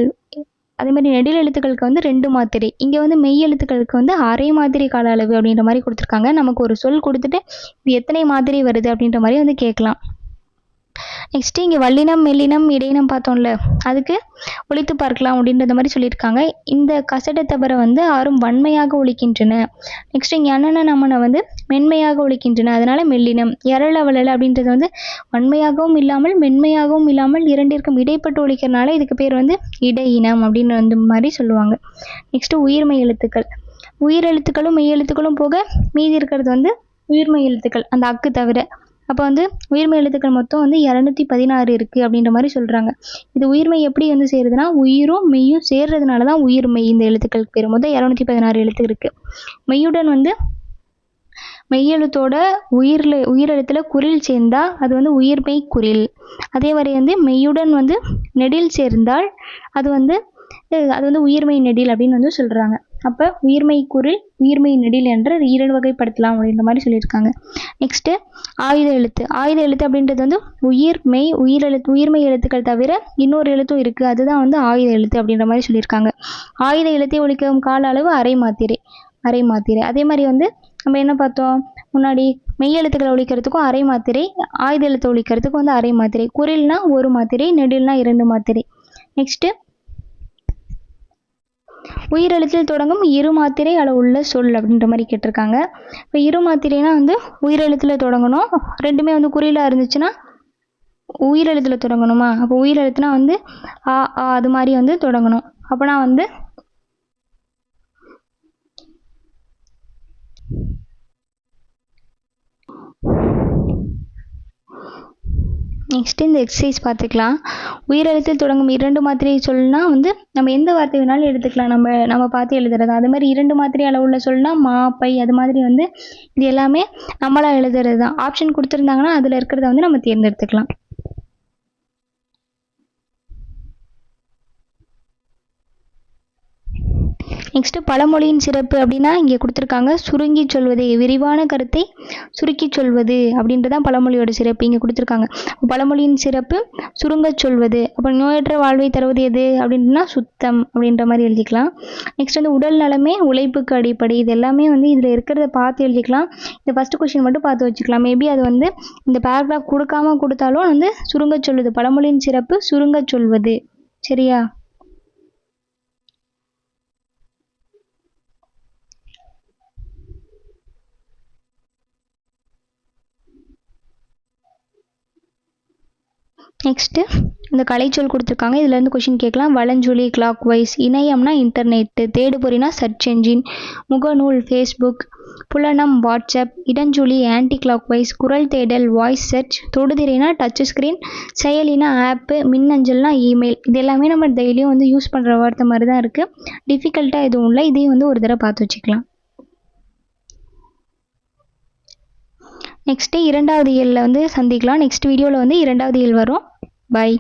அதே மாதிரி நெடில் எழுத்துக்களுக்கு வந்து 2 மாத்திரை. இங்கே வந்து மெய் எழுத்துக்களுக்கு வந்து அரை மாத்திரை கால அளவு அப்படின்ற மாதிரி கொடுத்துருக்காங்க. நமக்கு ஒரு சொல் கொடுத்துட்டு இது எத்தனை மாத்திரை வருது அப்படின்ற மாதிரி வந்து கேட்கலாம். நெக்ஸ்ட்டு இங்கே வல்லினம், மெல்லினம், இடையினம் பார்த்தோம்ல, அதுக்கு ஒழித்து பார்க்கலாம் அப்படின்ற மாதிரி சொல்லியிருக்காங்க. இந்த கசட தவிர வந்து ஆறும் வன்மையாக ஒழிக்கின்றன. நெக்ஸ்ட்டு இங்கே அண்ணன நமனை வந்து மென்மையாக ஒழிக்கின்றன, அதனால மெல்லினம். எரள வளல அப்படின்றது வந்து வன்மையாகவும் இல்லாமல் மென்மையாகவும் இல்லாமல் இரண்டிற்கும் இடைப்பட்டு ஒழிக்கிறனால இதுக்கு பேர் வந்து இடையினம் அப்படின்னு வந்து மாதிரி சொல்லுவாங்க. நெக்ஸ்ட்டு உயிர்மெய் எழுத்துக்கள். உயிர் எழுத்துக்களும் மெய் எழுத்துக்களும் போக மீதி இருக்கிறது வந்து உயிர்மெய் எழுத்துக்கள், அந்த அக்கு தவிர. அப்போ வந்து உயிர்மெய் எழுத்துக்கள் மொத்தம் வந்து 216 இருக்குது அப்படின்ற மாதிரி சொல்கிறாங்க. இது உயிர்மெய் எப்படி வந்து சேருதுன்னா உயிரும் மெய்யும் சேர்றதுனால தான் உயிர்மெய் இந்த எழுத்துக்களுக்கு பேர். மொத்தம் 216 எழுத்து இருக்குது. மெய்யுடன் வந்து மெய்யெழுத்தோட உயிரெழுத்தில் குறில் சேர்ந்தால் அது வந்து உயிர்மெய் குறில். அதே மாதிரி வந்து மெய்யுடன் வந்து நெடில் சேர்ந்தால் அது வந்து உயிர்மெய் நெடில் அப்படின்னு வந்து சொல்கிறாங்க. அப்போ உயிர்மெய் குறில், உயிர்மெய் நெடில் என்ற 2 வகைப்படுத்தலாம் அப்படின்ற மாதிரி சொல்லியிருக்காங்க. நெக்ஸ்ட்டு ஆயுத எழுத்து. ஆயுத எழுத்து அப்படின்றது வந்து உயிர்மெய் எழுத்துக்கள் தவிர இன்னொரு எழுத்தும் இருக்குது, அதுதான் வந்து ஆயுத எழுத்து அப்படின்ற மாதிரி சொல்லியிருக்காங்க. ஆயுத எழுத்தை ஒழிக்கும் கால அளவு அரை மாத்திரை. அதே மாதிரி வந்து நம்ம என்ன பார்த்தோம் முன்னாடி, மெய் எழுத்துக்களை ஒழிக்கிறதுக்கும் அரை மாத்திரை, ஆயுத எழுத்தை ஒழிக்கிறதுக்கும் வந்து அரை மாத்திரை. குறில்னா ஒரு மாத்திரை, நெடில்னா 2 மாத்திரை. நெக்ஸ்ட்டு உயிரெழுத்தில் தொடங்கும் 2 மாத்திரை அளவுள்ள சொல் அப்படின்ற மாதிரி கேட்டிருக்காங்க. இப்போ 2 மாத்திரைனா வந்து உயிரெழுத்தில் தொடங்கணும், ரெண்டுமே வந்து குறிலாக இருந்துச்சுன்னா உயிரெழுத்தில் தொடங்கணுமா. அப்போ உயிரெழுத்துனா வந்து ஆ, அது மாதிரி வந்து தொடங்கணும். அப்போனா வந்து நெக்ஸ்ட்டு இந்த எக்ஸசைஸ் பார்த்துக்கலாம். உயிரெழுத்தில் தொடங்கும் 2 மாத்திரை சொல்னா வந்து நம்ம எந்த வார்த்தை வேணாலும் எடுத்துக்கலாம், நம்ம பார்த்து எழுதுறது. அது மாதிரி 2 மாத்திரை அளவுள்ள சொல்னா மா, பை அது மாதிரி வந்து இது எல்லாமே நம்மளாக எழுதுறது தான். ஆப்ஷன் கொடுத்துருந்தாங்கன்னா அதில் இருக்கிறத வந்து நம்ம தேர்ந்தெடுத்துக்கலாம். நெக்ஸ்ட்டு பழமொழியின் சிறப்பு அப்படின்னா இங்கே கொடுத்துருக்காங்க. சுருங்கி சொல்வது, விரிவான கருத்தை சுருக்கி சொல்வது அப்படின்றதான் பழமொழியோட சிறப்பு இங்கே கொடுத்துருக்காங்க. பழமொழியின் சிறப்பு சுருங்க சொல்வது. அப்போ நோயற்ற வாழ்வை தருவது எது அப்படின்னா சுத்தம் அப்படின்ற மாதிரி எழுதிக்கலாம். நெக்ஸ்ட் வந்து உடல் நலமே உழைப்புக்கு அடிப்படை. இது எல்லாமே வந்து இதில் இருக்கிறத பார்த்து எழுதிக்கலாம். இந்த ஃபஸ்ட்டு கொஸ்டின் மட்டும் பார்த்து வச்சுக்கலாம். மேபி அது வந்து இந்த பேராகிராஃப் கொடுத்தாலும் வந்து சுருங்க சொல்வது. பழமொழியின் சிறப்பு சுருங்க சொல்வது. சரியா? நெக்ஸ்ட்டு இந்த கலைச்சொல் கொடுத்துருக்காங்க. இதுலேருந்து கொஷின் கேட்கலாம். வலஞ்சுழி கிளாக் வைஸ், இணையம்னா இன்டர்நெட்டு, தேடுபொறினா சர்ச் என்ஜின், முகநூல் ஃபேஸ்புக், புலனம் வாட்ஸ்அப், இடஞ்சுழி ஆன்டி கிளாக் வைஸ், குரல் தேடல் வாய்ஸ் சர்ச், தொடுதிரைனா டச் ஸ்க்ரீன், செயலினா ஆப்பு, மின்னஞ்சல்னா இமெயில். இது எல்லாமே நம்ம டெய்லியும் வந்து யூஸ் பண்ணுற வார்த்தை மாதிரி தான் இருக்குது. டிஃபிகல்ட்டாக எதுவும் இல்லை. இதையும் வந்து ஒரு தடவை பார்த்து வச்சுக்கலாம். நெக்ஸ்ட்டு 2வது இயலில் வந்து சந்திக்கலாம். நெக்ஸ்ட் வீடியோவில் வந்து 2வது இயல் வரும். பை.